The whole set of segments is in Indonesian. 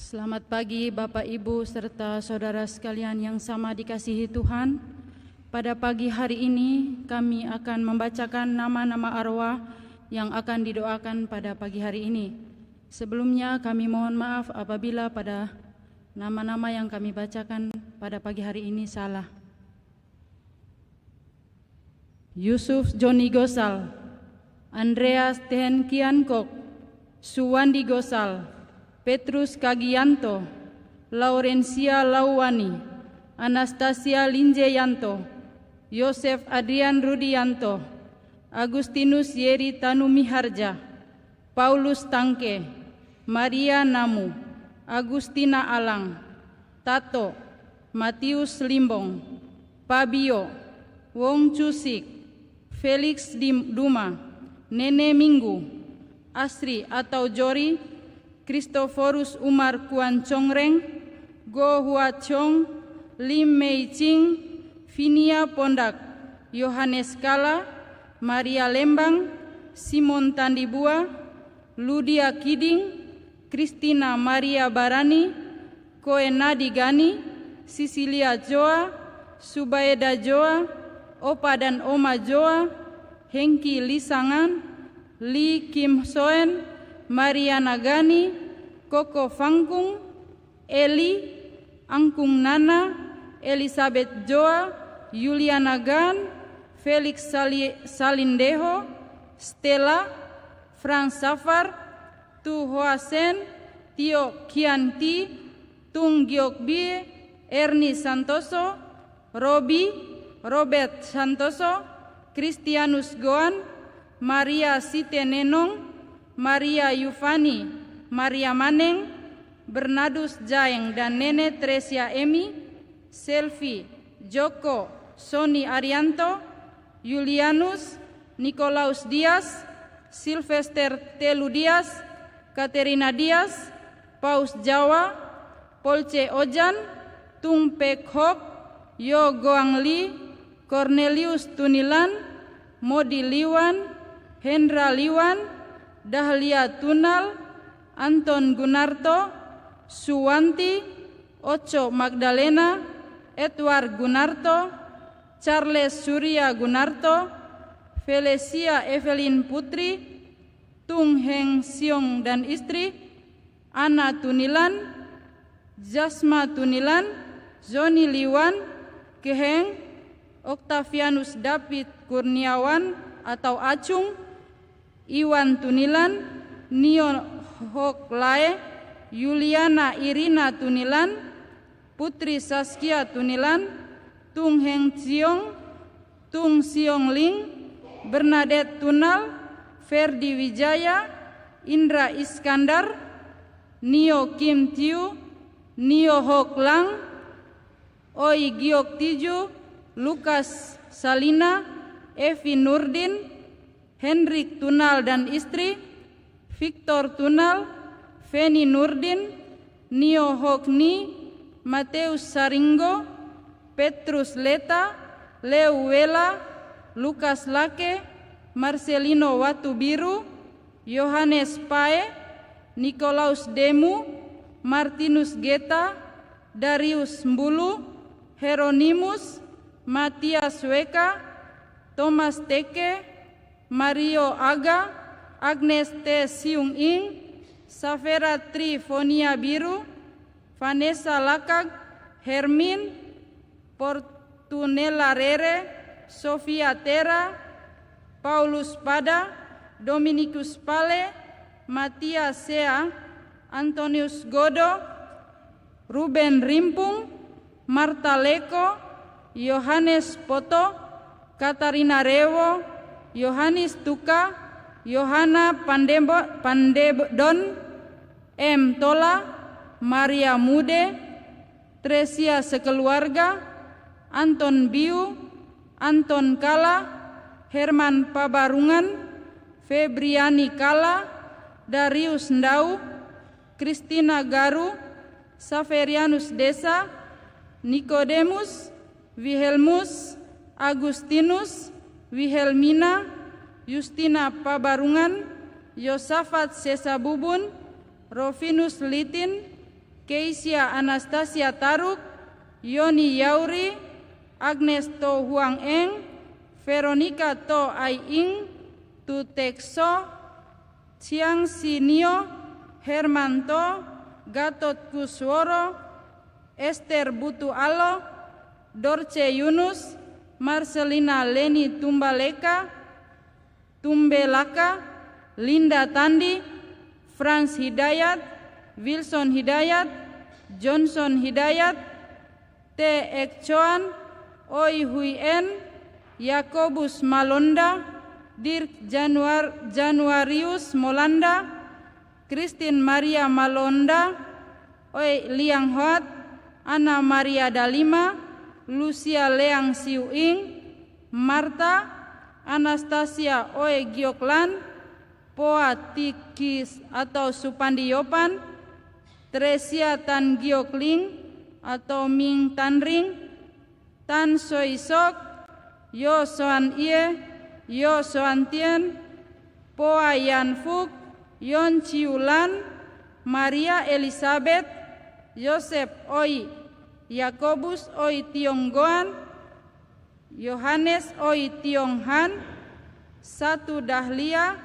Selamat pagi Bapak Ibu serta saudara sekalian yang sama dikasihi Tuhan. Pada pagi hari ini kami akan membacakan nama-nama arwah yang akan didoakan pada pagi hari ini. Sebelumnya kami mohon maaf apabila pada nama-nama yang kami bacakan pada pagi hari ini salah. Yusuf Joni Gosal, Andreas Tehen Kiankok, Suwandi Gosal, Petrus Kagianto, Laurencia Lawani, Anastasia Linjeyanto, Yosef Adrian Rudianto, Agustinus Yeri Tanumiharja, Paulus Tangke, Maria Namu, Agustina Alang, Tato, Matius Limbong, Pabio, Wong Cusik, Felix Duma, Nene Minggu, Asri atau Jori, Christophorus Umar Kuan Chongreng, Go Hua Chong, Lim Mei Ching, Finia Pondak, Yohanes Kala, Maria Lembang, Simon Tandibua, Ludia Kiding, Kristina Maria Barani, Koenadi Gani, Sisilia Joa, Subaeda Joa, Opa dan Oma Joa, Hengki Lisangan, Li Kim Soen, Mariana Gani, Koko Fangkung, Eli, Angkung Nana, Elizabeth Joa, Juliana Gan, Felix Salindeho, Stella, Frank Safar, Tu Hoa Sen, Tio Kianti, Tung Giok Bie, Ernie Santoso, Robi, Robert Santoso, Christianus Goan, Maria Site Nenong, Maria Yufani, Maria Maneng, Bernardus Jaeng dan Nene Tresia Emi, Selvi, Joko, Sony Arianto, Julianus, Nikolaus Dias, Sylvester Telu Dias, Katerina Dias, Paus Jawa, Polce Ojan, Tung Pek Hok, Yo Goang Li, Cornelius Tunilan, Modi Liwan, Hendra Liwan, Dahlia Tunal, Anton Gunarto, Suwanti, Ocho Magdalena, Edward Gunarto, Charles Surya Gunarto, Felicia Evelyn Putri, Tung Heng Siong dan istri, Ana Tunilan, Jasma Tunilan, Zoni Liwan, Keheng, Octavianus David Kurniawan atau Acung, Iwan Tunilan, Nio Hoklae, Yuliana Irina Tunilan, Putri Saskia Tunilan, Tung Heng Ciong, Tung Siong Ling, Bernadette Tunal, Ferdi Wijaya, Indra Iskandar, Nio Kim Tiu, Nio Hok Lang, Oi Giok Tiju, Lukas Salina, Evi Nurdin, Hendrik Tunal dan istri, Victor Tunal, Feni Nurdin, Nio Hokni, Mateus Saringo, Petrus Leta, Leo Wela, Lukas Lake, Marcelino Watu Biru, Yohanes Pae, Nikolaus Demu, Martinus Geta, Darius Mbulu, Heronimus, Matias Weka, Thomas Teke, Mario Aga, Agnes T. Siung Ing, Safera Trifonia Biru, Vanessa Lakag, Hermin, Portunella Rere, Sofia Tera, Paulus Pada, Dominikus Pale, Matias Sea, Antonius Godo, Ruben Rimpung, Marta Leko, Yohanes Poto, Katarina Rewo, Yohanis Tuka, Yohana Pandebon, M. Tola, Maria Mude, Tresia Sekeluarga, Anton Biu, Anton Kala, Herman Pabarungan, Febriani Kala, Darius Ndau, Kristina Garu, Saverianus Desa, Nikodemus, Wilhelmus, Agustinus, Wilhelmina, Justina Pabarungan, Yosafat Sesabubun, Rofinus Litin, Keisia Anastasia Taruk, Yoni Yauri, Agnes To Huang Eng, Veronica To Ai Ing, Tu Tekso, Chiang Sinio, Hermanto, Gatot Kusworo, Esther Butu Alo, Dorce Yunus, Marcelina Leni Tumbelaka, Linda Tandi, Franz Hidayat, Wilson Hidayat, Johnson Hidayat, T. Ekchoan, Oi Huien, Yakobus Malonda, Dirk Januarius Molanda, Christine Maria Malonda, Oi Liang Hoat, Ana Maria Dalima, Lucia Leang Siuing, Marta, Anastasia Oi Gioklan, Poa Tikis atau Supandi Yopan, Tresia Tan Giokling atau Ming Tanring, Tan Soisok, Yo Soan Ie, Yo Soan Tien, Poa Yan Fuk, Yon Chiulan, Maria Elizabeth, Joseph Oi, Yakobus Oi Tionggoan, Yohanes Oi Tionghan, Satu Dahlia,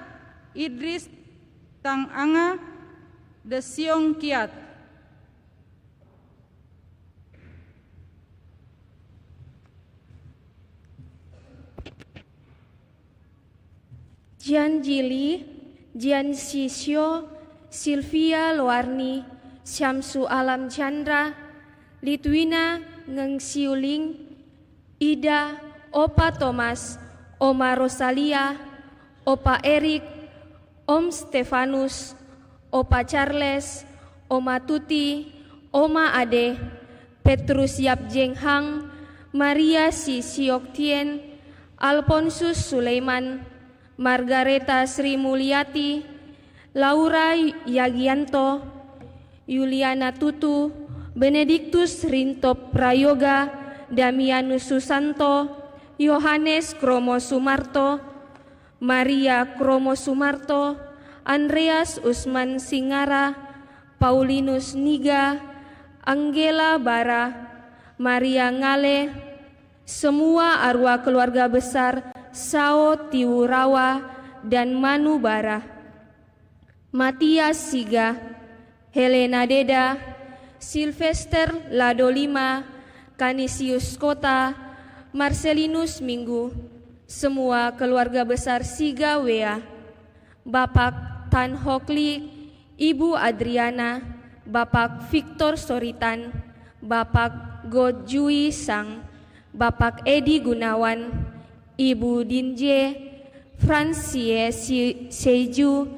Idris Tang Anga, Desiong Kiat. Jian Jili, Jian Sisyo, Sylvia Loarni, Syamsu Alam Chandra, Litwina Ngeng Siuling, Ida, Opa Thomas, Oma Rosalia, Opa Erik, Om Stefanus, Opa Charles, Oma Tuti, Oma Ade, Petrus Yap Jeng Hang, Maria Si Siok Tien, Alfonsus Sulaiman, Margareta Sri Mulyati, Laura Yagianto, Yuliana Tutu, Benediktus Rintop Prayoga, Damianus Susanto, Yohanes Kromo Sumarto, Maria Kromo Sumarto, Andreas Usman Singara, Paulinus Niga, Anggela Bara, Maria Ngale, semua arwah keluarga besar Sao Tiwurawa dan Manu Bara, Matias Siga, Helena Deda, Sylvester Ladolima, Canisius Kota, Marcelinus Minggu, semua keluarga besar Siga Wea, Bapak Tan Hokli, Ibu Adriana, Bapak Victor Soritan, Bapak Godjui Sang, Bapak Edi Gunawan, Ibu Dinje, Francie Seju,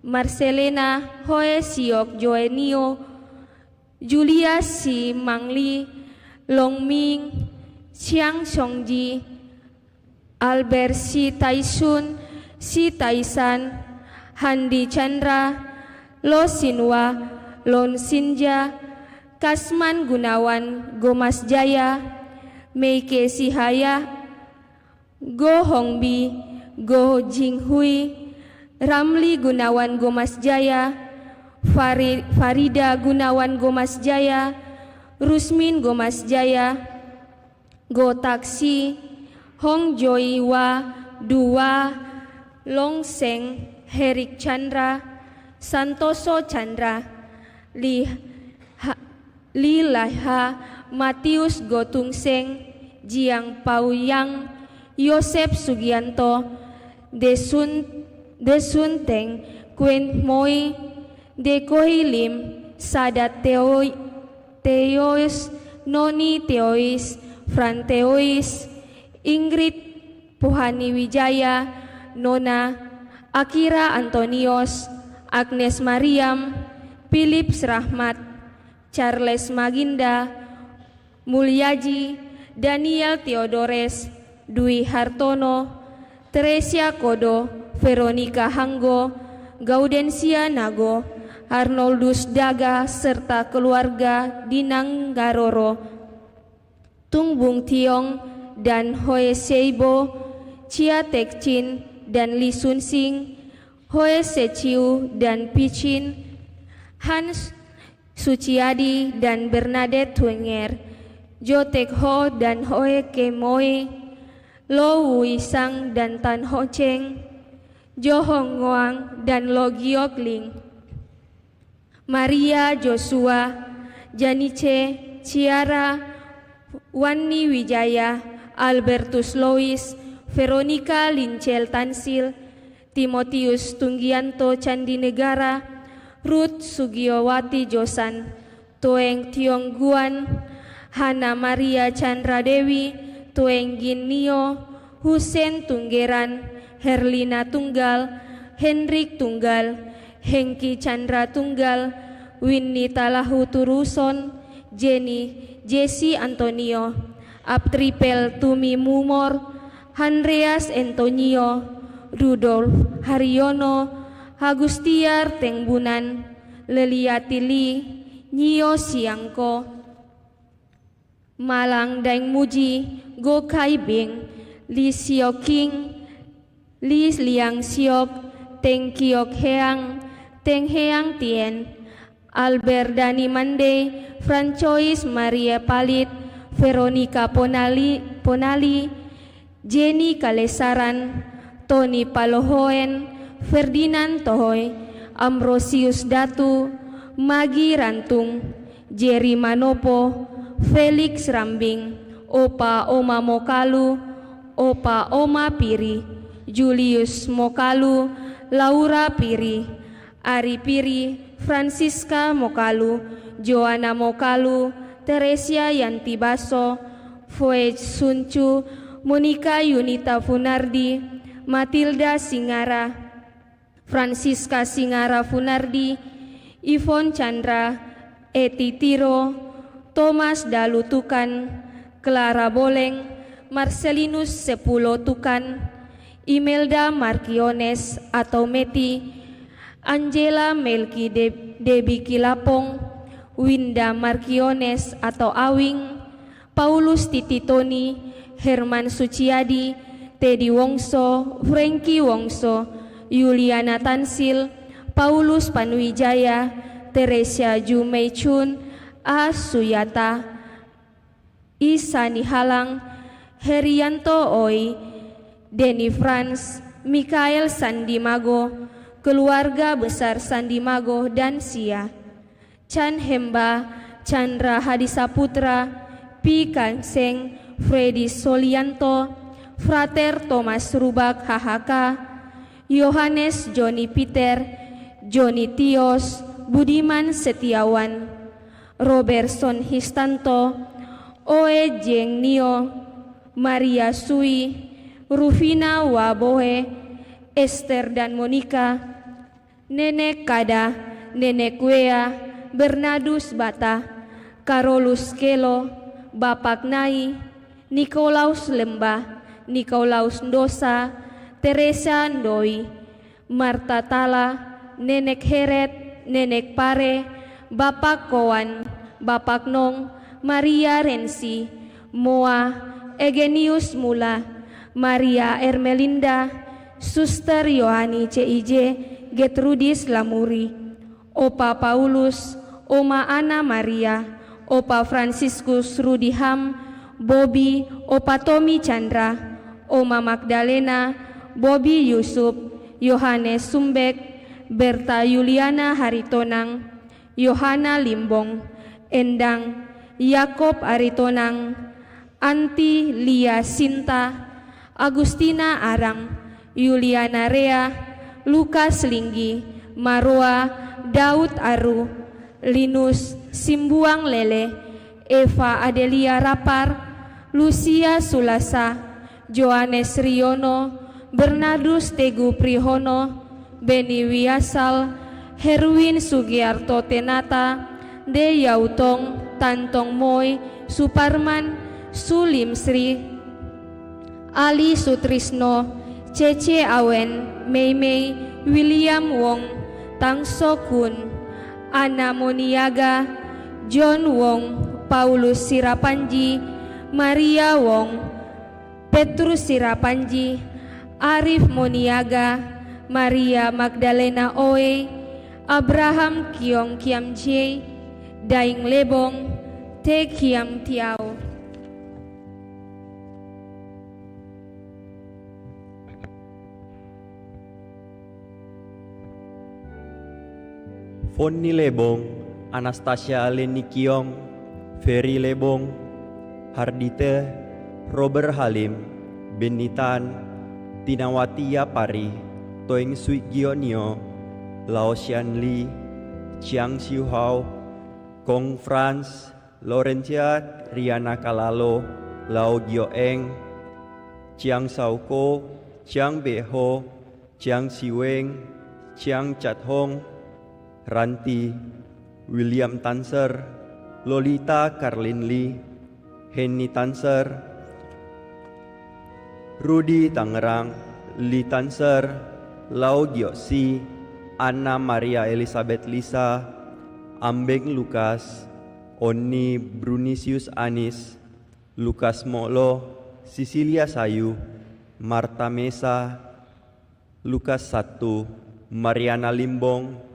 Marcelena Hoe Siok Joenio, Julia Si Mangli, Longming, Chiang Songji, Albert Si Taisun, Si Taisan, Handi Chandra, Lo Sinwa, Lon Sinja, Kasman Gunawan, Gomas Jaya, Meike Sihaya, Go Hongbi, Go Jinghui, Ramli Gunawan Gomas Jaya, Farida Gunawan Gomas Jaya, Rusmin Gomas Jaya, Go Taksi, Hong Joy Wa Dua, Long Seng, Herik Chandra, Santoso Chandra, Lilaha, Matius Gotung Seng, Jiang Pau Yang, Yosep Sugianto, Desun Teng, Kuen Moi, Dekohi Lim, Sadat Teois, Noni Teois, Fran Teois, Ingrid Puhani Wijaya, Nona, Akira Antonios, Agnes Mariam, Philips Rahmat, Charles Maginda, Mulyaji, Daniel Theodores, Dwi Hartono, Teresia Kodo, Veronica Hanggo, Gaudensia Nago, Arnoldus Daga serta keluarga Dinanggaroro, Tungbung Tiong dan Hoe Seibo, Chia Tekchin dan Li Sun Sing, Hoe Sechiu dan Pichin, Hans Suciadi dan Bernadette Wenger, Jo Tek Ho dan Hoe Ke Moi, Lo Wui Sang dan Tan Ho Cheng, Jo Hong Ngoang dan Lo Giok Ling, Maria Joshua, Janice, Ciara, Wani Wijaya, Albertus Lois, Veronica Lincel Tansil, Timotius Tunggianto Candinegara, Ruth Sugiowati Josan, Toeng Tiong Guan, Hana Maria Chandra Dewi, Toeng Gin Nio, Husen Tunggeran, Herlina Tunggal, Henrik Tunggal, Hengki Chandra Tunggal, Winnie Talahu Turuson, Jenny, Jesse Antonio, Aptripel Tumi Mumor, Andreas Antonio, Rudolf Haryono, Agustiar Tengbunan, Leliatili, Nio Siangko, Malang Daeng Muji, Go Kai Bing, Li Siok King, Li Liang Siok, Teng Kiok Heang, Teng Heang Tien, Albert Dani Mande, Francois Maria Palit, Veronica Ponali, Jenny Kalesaran, Tony Palohoen, Ferdinand Tohoy, Ambrosius Datu, Magi Rantung, Jerry Manopo, Felix Rambing, Opa Oma Mokalu, Opa Oma Piri, Julius Mokalu, Laura Piri, Ari Piri, Francisca Mokalu, Joanna Mokalu, Teresia Yanti Baso, Foej Suncu, Monica Yunita Funardi, Matilda Singara, Francisca Singara Funardi, Ivon Chandra, Eti Tiro, Thomas Dalu Tukan, Clara Boleng, Marcelinus Sepulo Tukan, Imelda Marquiones atau Meti, Angela Melki Debi Kilapong, Winda Marquiones atau Awing, Paulus Tititoni, Herman Suciadi, Teddy Wongso, Frankie Wongso, Yuliana Tansil, Paulus Panuwijaya, Teresia Jumei Chun, A. Suyata, Isani Halang, Herianto Oi, Denny Franz, Mikael Sandimago, keluarga besar Sandimago dan Sia, Chan Hemba, Chandra Hadisaputra, Pi Kanseng, Freddy Solianto, Frater Thomas Rubak HHK, Yohanes Joni Peter, Joni Tios, Budiman Setiawan, Robertson Histanto, Oe Jeng Nio, Maria Sui, Rufina Wabohe, Esther dan Monica, Nenek Kada, Nenek Wea, Bernardus Bata, Carolus Kelo, Bapak Nai, Nikolaus Lembah, Nikolaus Ndosa, Teresa Ndoi, Marta Tala, Nenek Heret, Nenek Pare, Bapak Kowan, Bapak Nong, Maria Rensi, Moa, Egenius Mula, Maria Ermelinda, Suster Yohani CIJ, Getrudis Lamuri, Opa Paulus, Oma Ana Maria, Opa Franciscus Rudiham, Bobby, Opa Tommy Chandra, Oma Magdalena, Bobby Yusuf, Yohanes Sumbek, Berta Yuliana Haritonang, Yohana Limbong, Endang, Yakob Aritonang, Anti Lia Sinta, Agustina Arang, Yuliana Rea, Lukas Linggi, Marwa, Daud Aru, Linus Simbuang Lele, Eva Adelia Rapar, Lucia Sulasa, Johannes Riono, Bernardus Tegu Prihono, Beni Wiasal, Herwin Sugiarto Tenata, De Yautong, Tantong Moy, Suparman, Sulim Sri, Ali Sutrisno, Cece Awen, Meimei, William Wong, Tangso Kun, Ana Moniaga, John Wong, Paulus Sirapanji, Maria Wong, Petrus Sirapanji, Arif Moniaga, Maria Magdalena Oe, Abraham Kiong Kiamje, Daing lebong, te kiam tiao. Fonni Lebong, Anastasia Lenikiong, Ferry Lebong, Hardite, Robert Halim, Benitan, Tinawati Yapari, Toeng Sui Gionio, Lao Xian Li, Chiang Xiu Hao, Kong France, Laurentia Riana Kalalo, Lao Gio Eng, Chiang Sao Ko, Chiang Beho, Chiang Siweng, Chiang Chat Hong, Ranti, William Tanser, Lolita Karlin Lee, Henny Tanser, Rudy Tangerang, Lee Tanser, Lau Giosi, Anna Maria Elizabeth Lisa, Ambeng Lukas, Onni Brunisius Anis, Lukas Molo, Sisilia Sayu, Marta Mesa, Lukas Satu, Mariana Limbong,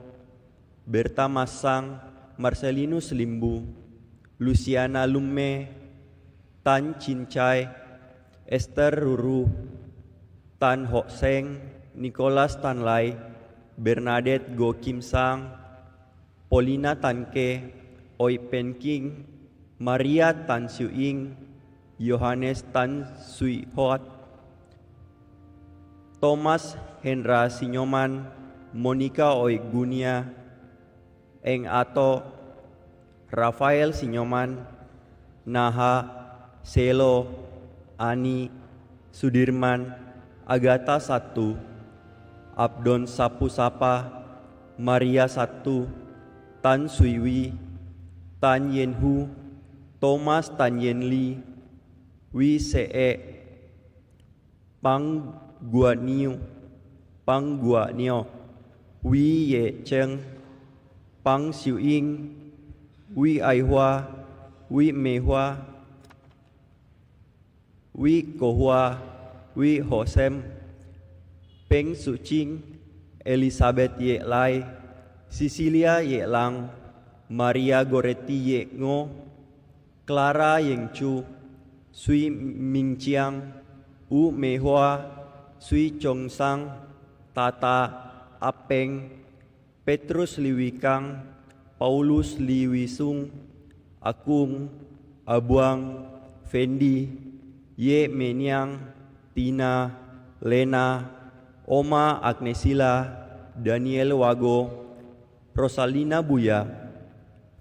Berta Masang, Marcelinus Limbu, Luciana Lumme, Tan Cincai, Esther Ruru, Tan Ho Seng, Nicholas Tanlai, Bernadette Go Kim Sang, Paulina Tanke, Oi Pen King, Maria Tan Siu Ing, Yohanes Tan Sui Hoat, Thomas Hendra Sinyoman, Monica Oi Gunia, Eng Ato, Rafael Sinyoman, Naha, Selo, Ani, Sudirman, Agatha 1, Abdon Sapu Sapa, Maria 1, Tan Suiwi, Tan Yenhu, Thomas Tan Yenli, Wi See, Pang Guanio, Wi Ye Cheng, Pang Siu Ing, Wi Ai Hua, Wi Mei Hua, Wi Ko Hua, Wi Ho Sem, Peng Su Ching, Elizabeth Ye Lai, Cecilia Ye Lang, Maria Goretti Ye Ngo, Clara Yeng Chu, Sui Ming Chiang, U Mei Hua, Sui Chong Sang, Tata Apeng, Petrus Liwikang, Paulus Liwisung, Akung, Abuang, Fendi, Ye Meniang, Tina, Lena, Oma Agnesila, Daniel Wago, Rosalina Buya,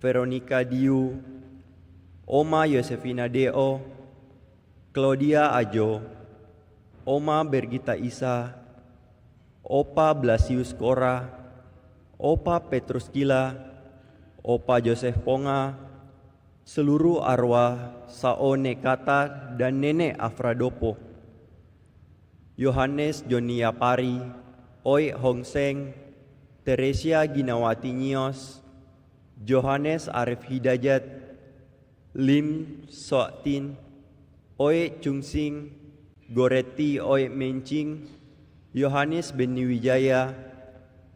Veronica Diu, Oma Yosefina Deo, Claudia Ajo, Oma Bergita Isa, Opa Blasius Kora, Opa Petrus Gila, Opa Joseph Ponga, seluruh arwah Sao Nekata dan Nenek Afradopo, Yohanes Joni Yapari, Oi Hong Seng, Teresia Ginawati Nios, Johannes Arif Hidayat, Lim Soatin, Oi Chung Sing, Goretti Oi Mencing, Yohanes Beni Wijaya,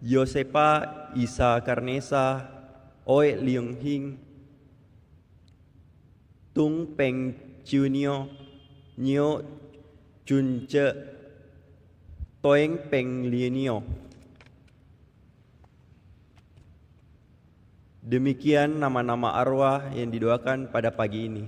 Yosepa Isa Karnesa, Oi Liung Hing, Tung Peng Junio, Nyo Junce, Toeng Peng Lienio. Demikian nama-nama arwah yang didoakan pada pagi ini.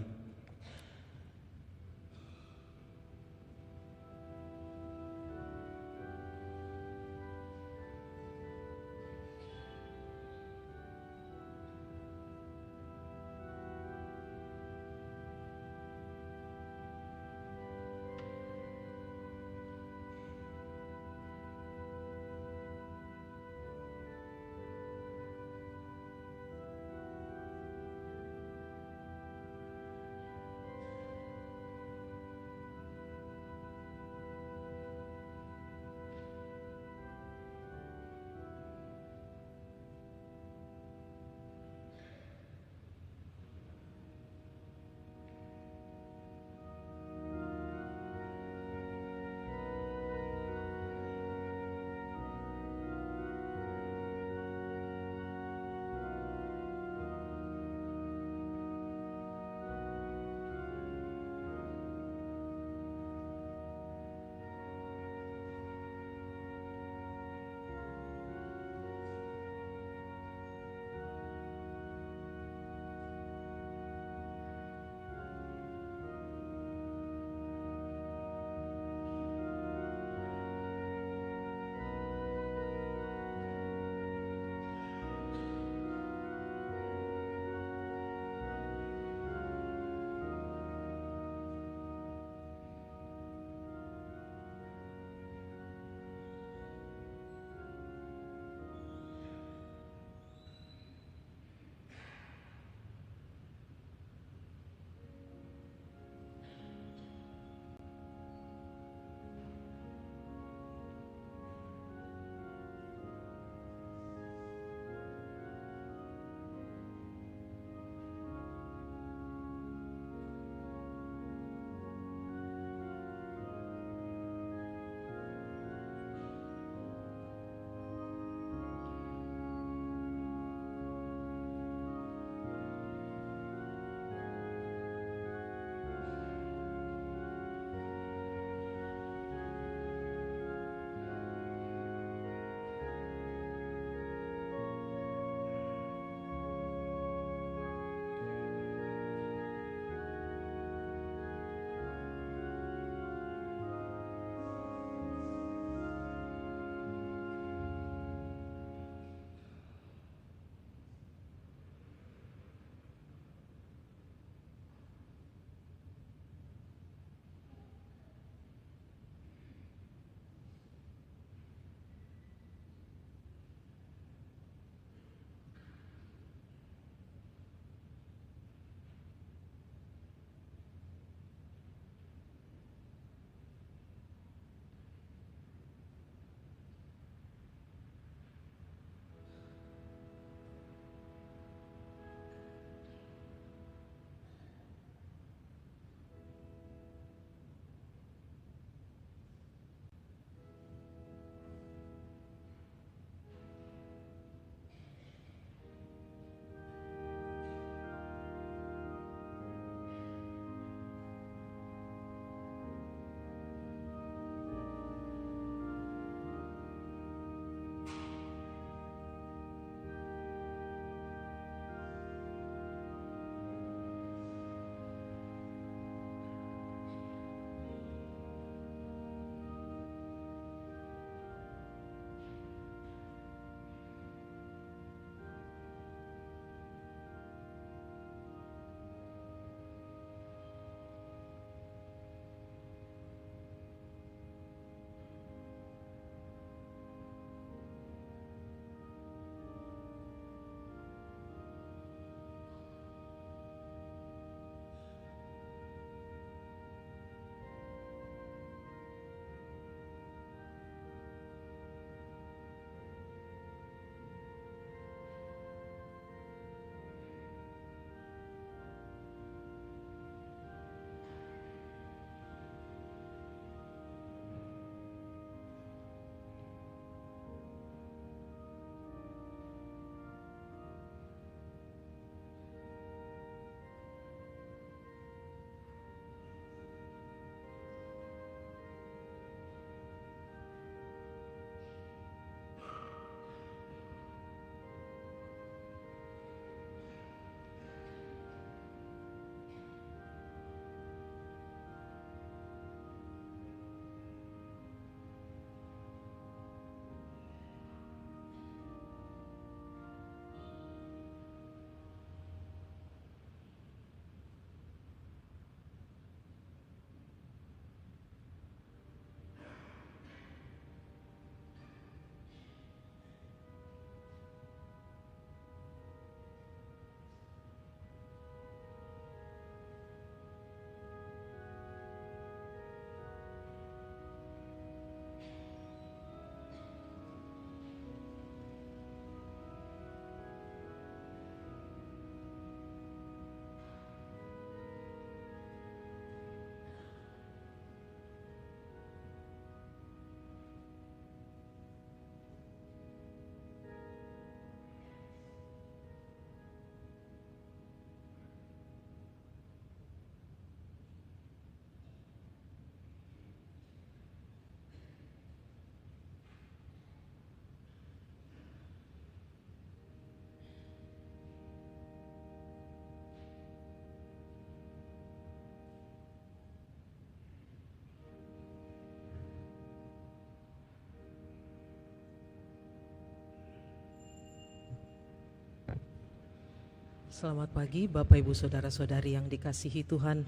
Selamat pagi Bapak Ibu Saudara-saudari yang dikasihi Tuhan.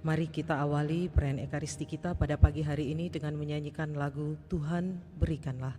Mari kita awali perayaan Ekaristi kita pada pagi hari ini dengan menyanyikan lagu Tuhan Berikanlah.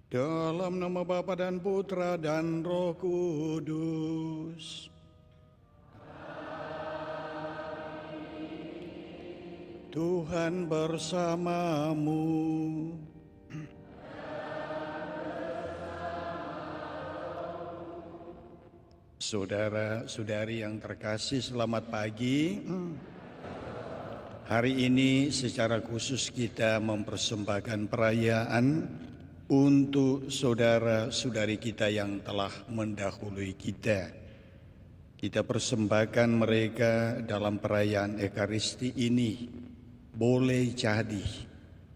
Dalam nama Bapa dan Putra dan Roh Kudus. Tuhan bersamamu. Saudara-saudari yang terkasih, selamat pagi. Hari ini secara khusus kita mempersembahkan perayaan untuk saudara-saudari kita yang telah mendahului kita. kita persembahkan mereka dalam perayaan Ekaristi ini boleh jadi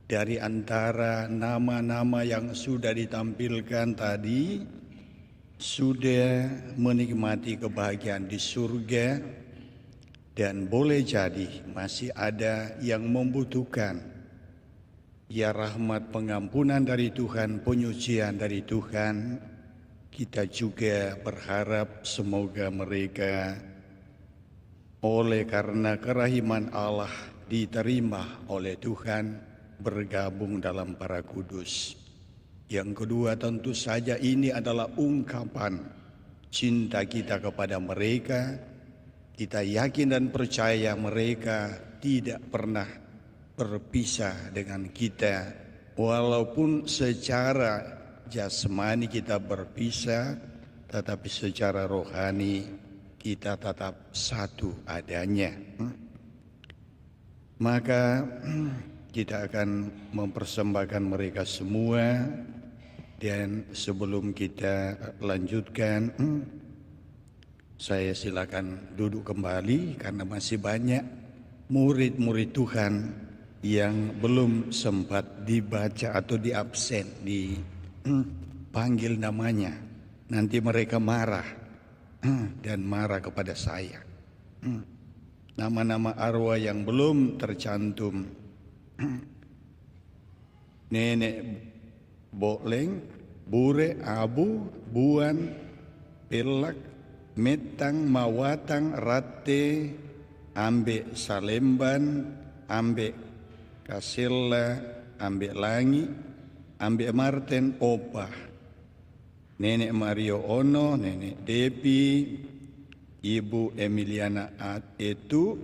dari antara nama-nama yang sudah ditampilkan tadi sudah menikmati kebahagiaan di surga, dan boleh jadi masih ada yang membutuhkan ya rahmat pengampunan dari Tuhan, penyucian dari Tuhan. Kita juga berharap semoga mereka oleh karena kerahiman Allah diterima oleh Tuhan, bergabung dalam para kudus. Yang kedua, tentu saja ini adalah ungkapan cinta kita kepada mereka. Kita yakin dan percaya mereka tidak pernah berpisah dengan kita, walaupun secara jasmani kita berpisah, tetapi secara rohani kita tetap satu adanya. Maka kita akan mempersembahkan mereka semua. Dan sebelum kita lanjutkan, saya silakan duduk kembali karena masih banyak murid-murid Tuhan yang belum sempat dibaca atau diabsen, dipanggil namanya. Nanti mereka marah dan marah kepada saya. Nama-nama arwah yang belum tercantum: Nenek Boleng, Bure, Abu, Buan, Pelak, Metang, Mawatang, Rate, Ambe Salemban, Ambe Kasela, Ambe Langi, Ambe Marten, Opa, Nenek Mario Ono, Nenek Depi, Ibu Emiliana Etu,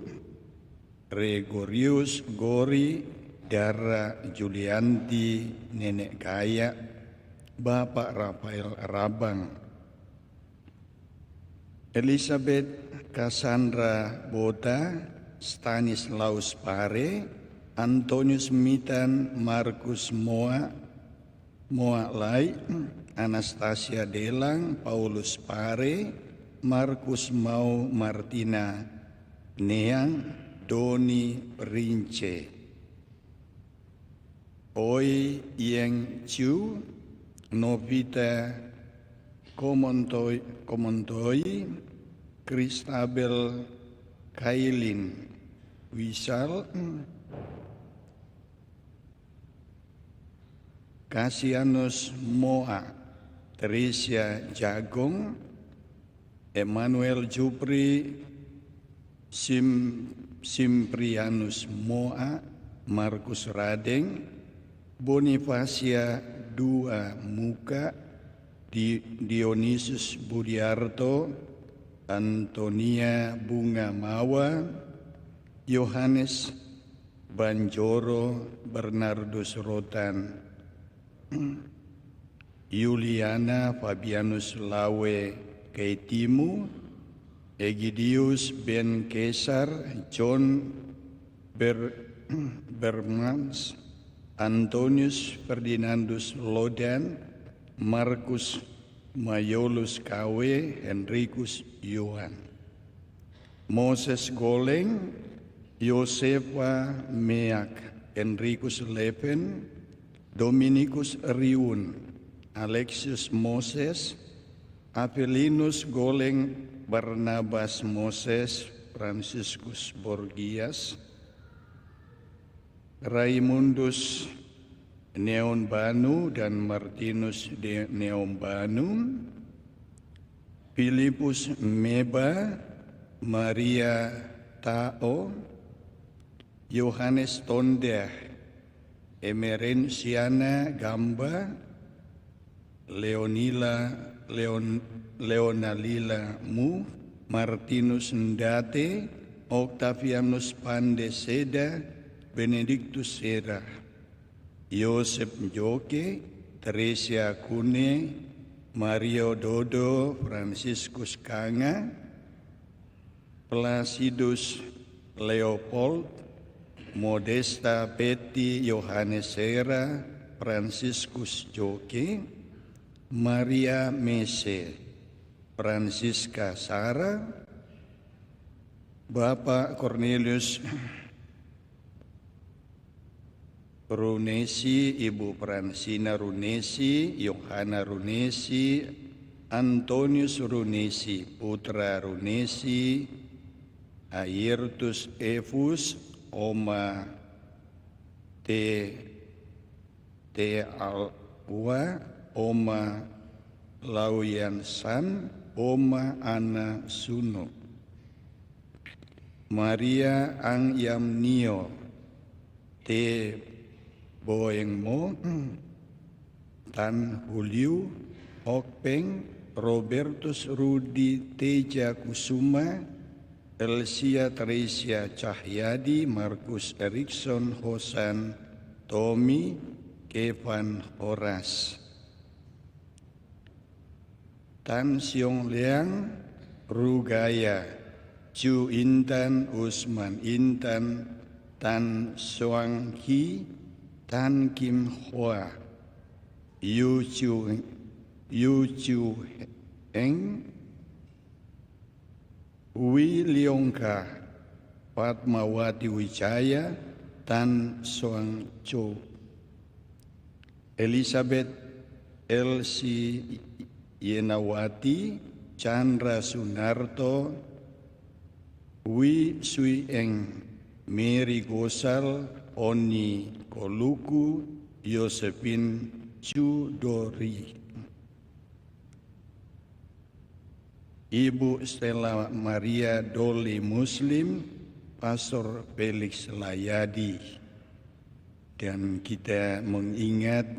Gregorius Gori, Dara Julianti, Nenek Kaya, Bapak Rafael Rabang, Elizabeth Cassandra Bota, Stanislaus Pare, Antonius Mitan, Markus Moa Lai, Anastasia Delang, Paulus Pare, Markus Mau Martina Neang, Doni Rince, Oi Yang Chu, Novita Komontoi, Kristabel Kailin Wisal, Kasianus Moa, Teresia Jagong, Emmanuel Jupri, Simprianus Moa, Markus Radeng, Bonifacia Dua Muka, Dionysius Budiarto, Antonia Bunga Mawa, Yohanes Banjoro, Bernardus Rotan, Juliana Fabianus Lawe Keitimu, Egidius Ben Kesar, John Bermans, Antonius Ferdinandus Lodan, Markus Mayolus Kawe, Henrikus Yohan, Moses Goleng, Yosefa Meak, Henrikus Leven, Dominikus Riun, Alexius Moses, Apelinus Goleng, Barnabas Moses, Franciscus Borgias, Raimundus Neon Banu dan Martinus de Neon Banu, Filipus Meba, Maria Tao, Yohanes Tonda, Emerensiana Gamba, Leonalila Mu, Martinus Ndate, Octavianus Pandeseda, Benedictus Sera, Yosef Joke, Teresia Kune, Mario Dodo, Franciscus Kanga, Placidus Leopold, Modesta Peti, Yohanes Sera, Franciscus Joke, Maria Mese, Francisca Sara, Bapak Cornelius Runesi, Ibu Fransina Runesi, Yohana Runesi, Antonius Runesi, Putra Runesi, Ayrtus Evus, Oma T. Alwa, Oma Lauyansan, Oma Ana Suno, Maria Ang Yamnio, T. Boengmo, Tan Huliu, Hokpeng, Robertus Rudi Teja Kusuma, Elsia Teresia Cahyadi, Markus Erikson Hosan, Tommy, Kevan Horas, Tan Siong Liang, Rugaya, Chu Intan, Usman Intan, Tan Soang Hi, Tan Kim Hoa, Yu Chu Heng, Wi Leongka, Fatmawati Wijaya, Tan Soang Cho, Elizabeth Elsi Yenawati, Chandra Sunarto, Wi Sui Eng, Mary Gosal, Oni Koluku, Josephine Chudori, Ibu Stella Maria Doli Muslim, Pastor Felix Layadi. Dan kita mengingat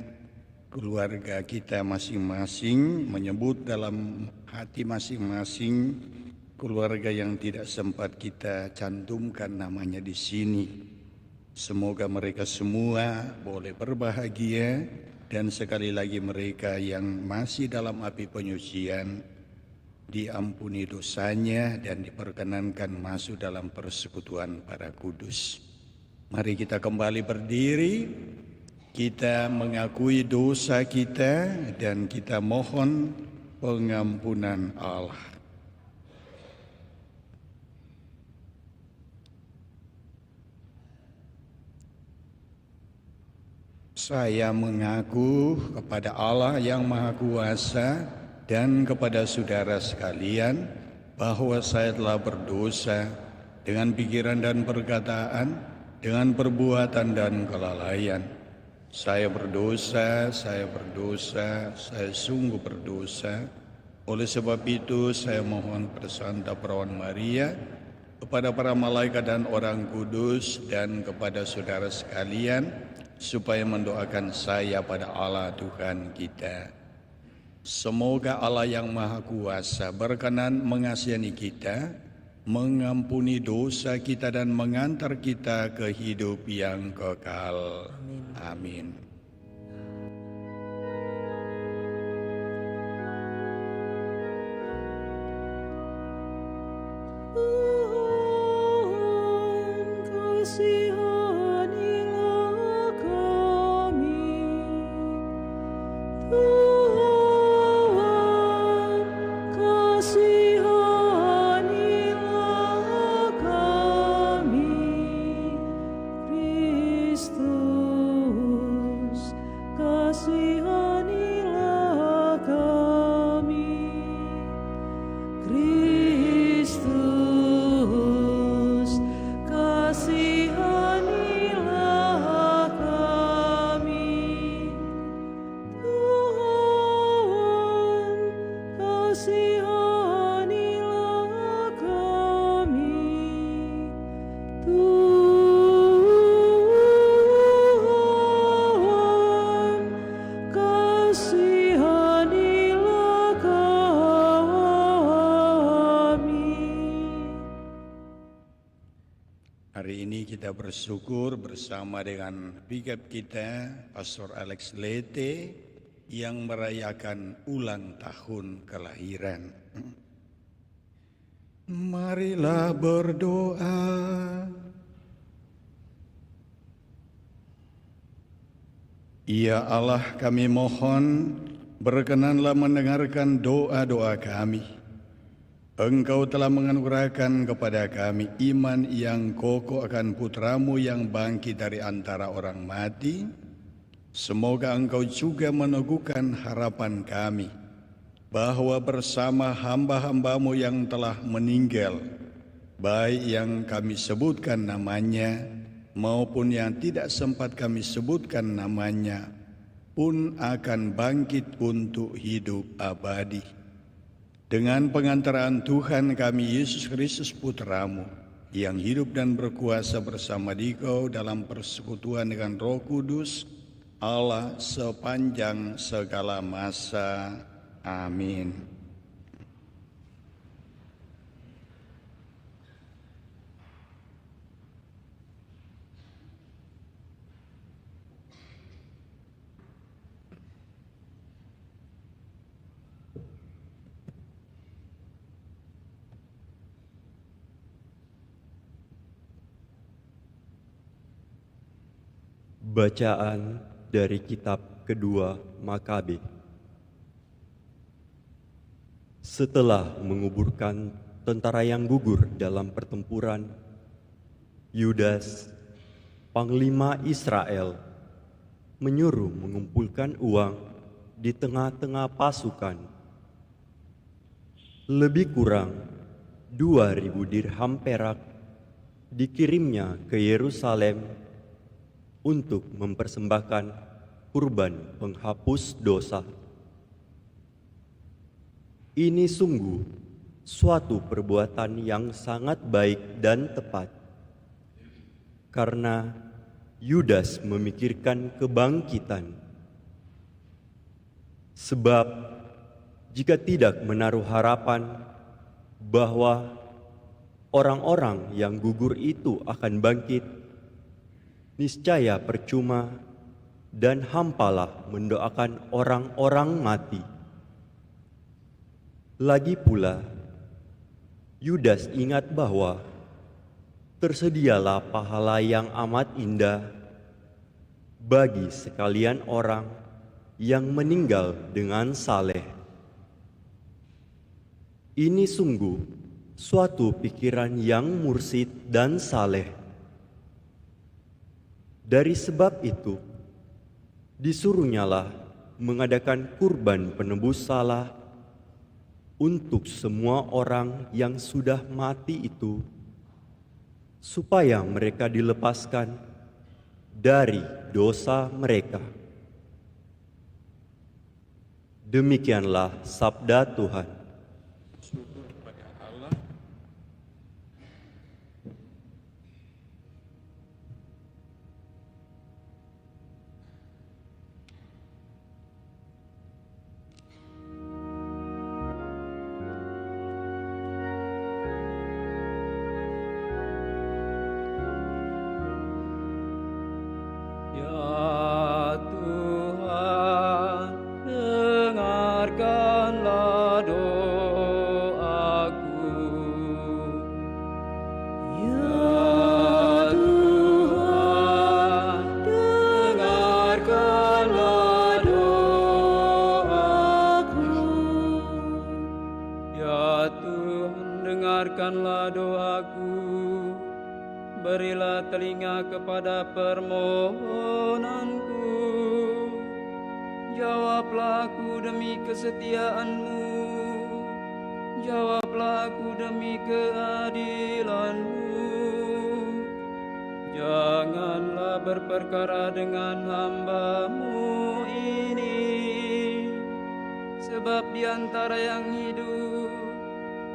keluarga kita masing-masing, menyebut dalam hati masing-masing keluarga yang tidak sempat kita cantumkan namanya di sini. Semoga mereka semua boleh berbahagia, dan sekali lagi mereka yang masih dalam api penyucian diampuni dosanya dan diperkenankan masuk dalam persekutuan para kudus. Mari kita kembali berdiri, kita mengakui dosa kita dan kita mohon pengampunan Allah. Saya mengaku kepada Allah yang Maha Kuasa dan kepada saudara sekalian bahwa saya telah berdosa dengan pikiran dan perkataan, dengan perbuatan dan kelalaian. Saya berdosa, saya sungguh berdosa. Oleh sebab itu saya mohon pada Santa Perawan Maria, kepada para malaikat dan orang kudus, dan kepada saudara sekalian, supaya mendoakan saya pada Allah Tuhan kita. Semoga Allah yang Maha Kuasa berkenan mengasihani kita, mengampuni dosa kita dan mengantar kita ke hidup yang kekal. Amin. Kita bersyukur bersama dengan bikap kita, Pastor Alex Lete, yang merayakan ulang tahun kelahiran. Marilah berdoa. Ya Allah, kami mohon berkenanlah mendengarkan doa-doa kami. Engkau telah menganugerahkan kepada kami iman yang kokoh akan putramu yang bangkit dari antara orang mati. Semoga Engkau juga meneguhkan harapan kami, bahwa bersama hamba-hambamu yang telah meninggal, baik yang kami sebutkan namanya, maupun yang tidak sempat kami sebutkan namanya, pun akan bangkit untuk hidup abadi. Dengan pengantaran Tuhan kami Yesus Kristus Putramu, yang hidup dan berkuasa bersama Dikau dalam persekutuan dengan Roh Kudus, Allah sepanjang segala masa. Amin. Bacaan dari kitab kedua Makabe. Setelah menguburkan tentara yang gugur dalam pertempuran, Yudas, panglima Israel, menyuruh mengumpulkan uang di tengah-tengah pasukan. Lebih kurang 2.000 dirham perak dikirimnya ke Yerusalem untuk mempersembahkan kurban penghapus dosa. Ini sungguh suatu perbuatan yang sangat baik dan tepat, karena Yudas memikirkan kebangkitan. Sebab jika tidak menaruh harapan bahwa orang-orang yang gugur itu akan bangkit, niscaya percuma dan hampalah mendoakan orang-orang mati. Lagi pula, Yudas ingat bahwa tersedialah pahala yang amat indah bagi sekalian orang yang meninggal dengan saleh. Ini sungguh suatu pikiran yang mursyid dan saleh. Dari sebab itu, disuruhnyalah mengadakan kurban penebus salah untuk semua orang yang sudah mati itu, supaya mereka dilepaskan dari dosa mereka. Demikianlah sabda Tuhan. dengarkanlah doaku, berilah telinga kepada permohonanku. Jawablah aku demi kesetiaan-Mu, jawablah aku demi keadilan-Mu. Janganlah berperkara dengan hamba-Mu ini, sebab di antara yang hidup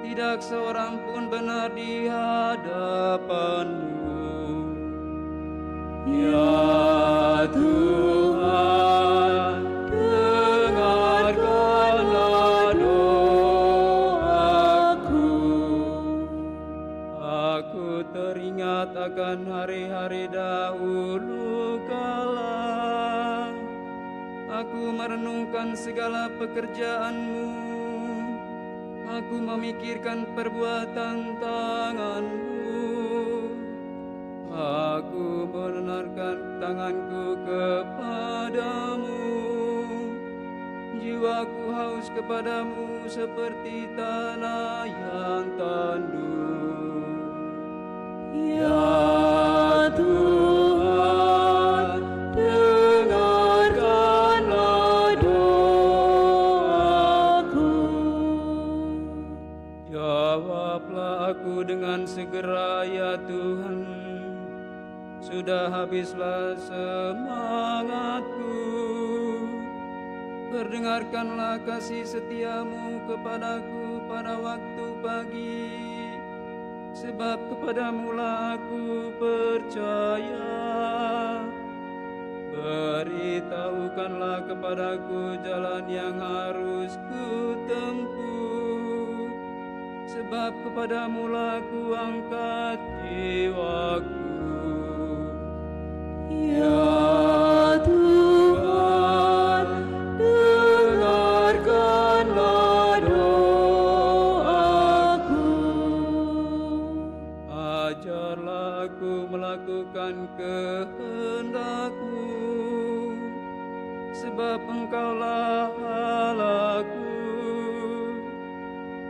tidak seorang pun benar di hadapan-Mu. Ya Tuhan, dengarkanlah doaku. Aku teringat akan hari-hari dahulu kala. Aku merenungkan segala pekerjaan-Mu. Aku memikirkan perbuatan tangan-Mu. Aku menenarkan tanganku kepadamu. Jiwa jiwaku haus kepadamu seperti tanah yang tandus. Ya Tuhan, dengarkanlah doaku. Jawablah aku dengan segera ya Tuhan, sudah habislah semangatku. Perdengarkanlah kasih setiamu kepadaku pada waktu pagi, sebab kepadamulah aku percaya. Beritahukanlah kepadaku jalan yang harus ku tempuh, sebab kepadamulah ku angkat jiwaku. Ya Tuhan, dengarkanlah doaku. Ajarlah aku melakukan kehendak-Mu, sebab Engkaulah Allahku.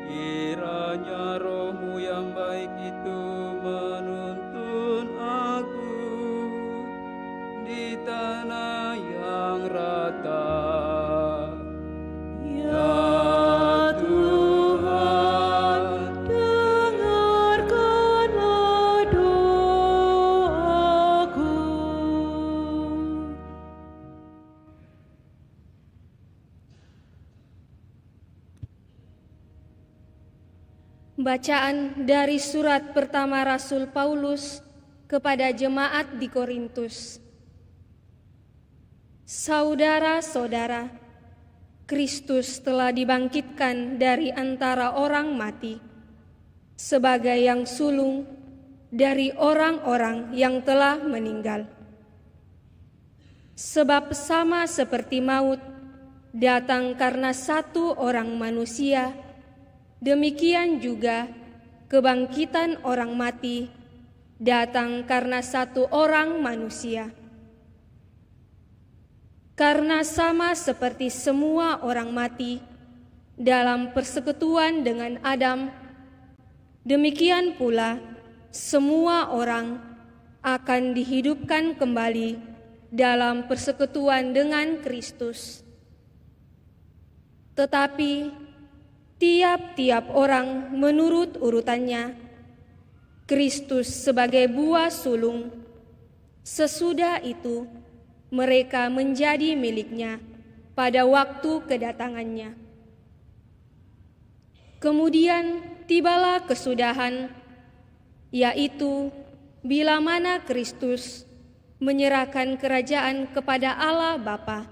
Kiranya Roh-Mu yang baik itu menuntun aku di tanah yang rata. Ya Tuhan, dengarkanlah doaku. Bacaan dari surat pertama Rasul Paulus kepada jemaat di Korintus. Saudara-saudara, Kristus telah dibangkitkan dari antara orang mati sebagai yang sulung dari orang-orang yang telah meninggal. Sebab sama seperti maut datang karena satu orang manusia, demikian juga kebangkitan orang mati datang karena satu orang manusia. Karena sama seperti semua orang mati dalam persekutuan dengan Adam, demikian pula semua orang akan dihidupkan kembali dalam persekutuan dengan Kristus. Tetapi tiap-tiap orang menurut urutannya, Kristus sebagai buah sulung, sesudah itu mereka menjadi miliknya pada waktu kedatangannya. Kemudian tibalah kesudahan, yaitu bila mana Kristus menyerahkan kerajaan kepada Allah Bapa,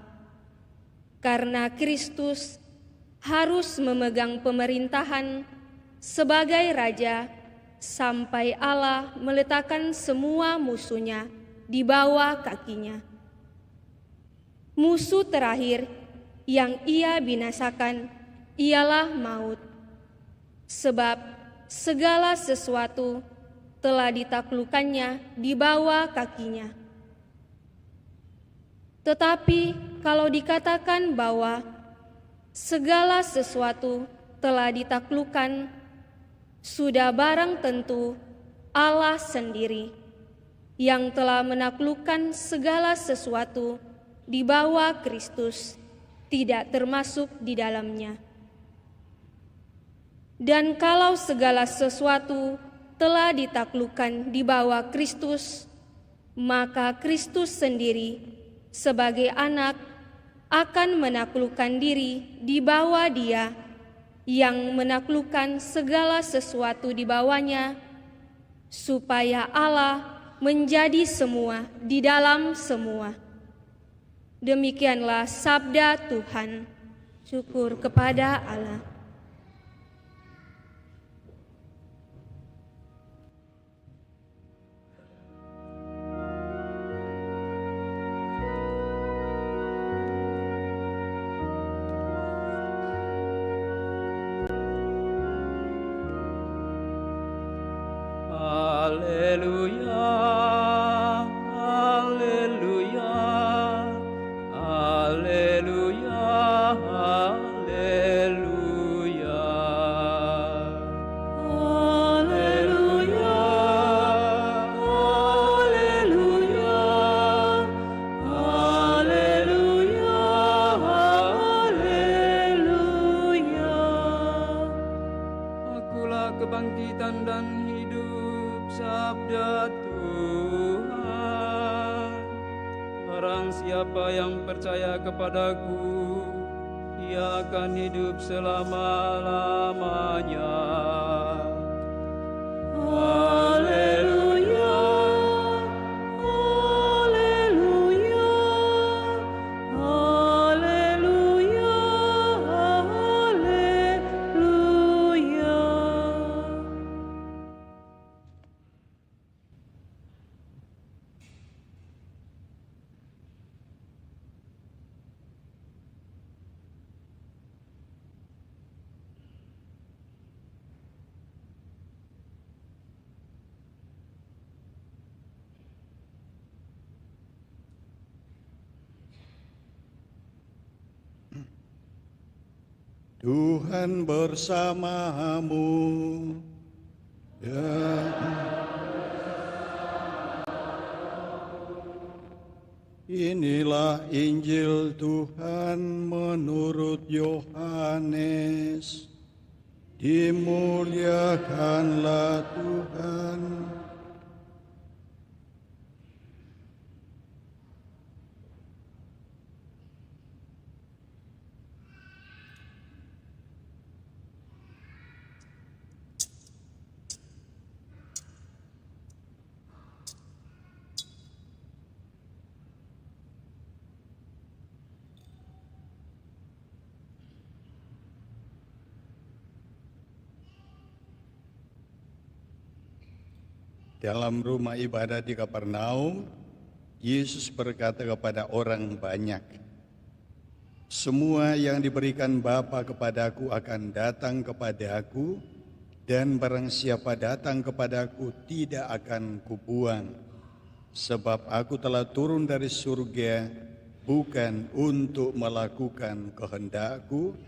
karena Kristus harus memegang pemerintahan sebagai Raja sampai Allah meletakkan semua musuhnya di bawah kakinya. Musuh terakhir yang ia binasakan ialah maut, sebab segala sesuatu telah ditaklukkannya di bawah kakinya. Tetapi kalau dikatakan bahwa segala sesuatu telah ditaklukkan, sudah barang tentu Allah sendiri yang telah menaklukkan segala sesuatu di bawah Kristus tidak termasuk di dalamnya. Dan kalau segala sesuatu telah ditaklukkan di bawah Kristus, maka Kristus sendiri sebagai anak akan menaklukkan diri di bawah Dia yang menaklukkan segala sesuatu di bawahnya, supaya Allah menjadi semua di dalam semua. Demikianlah sabda Tuhan. Syukur kepada Allah. Haleluya, haleluya, haleluya, haleluya. kebangkitan dan hidup, sabda Tuhan. Barang siapa yang percaya kepadaku, ia akan hidup selama-lamanya. Haleluya, haleluya, haleluya, haleluya. Tuhan bersamamu. Inilah Injil Tuhan menurut Yohanes. Dimuliakanlah Tuhan. Dalam rumah ibadat di Kapernaum, Yesus berkata kepada orang banyak, "Semua yang diberikan Bapa kepadaku akan datang kepadaku, dan barang siapa datang kepadaku tidak akan kubuang. Sebab aku telah turun dari surga bukan untuk melakukan kehendakku,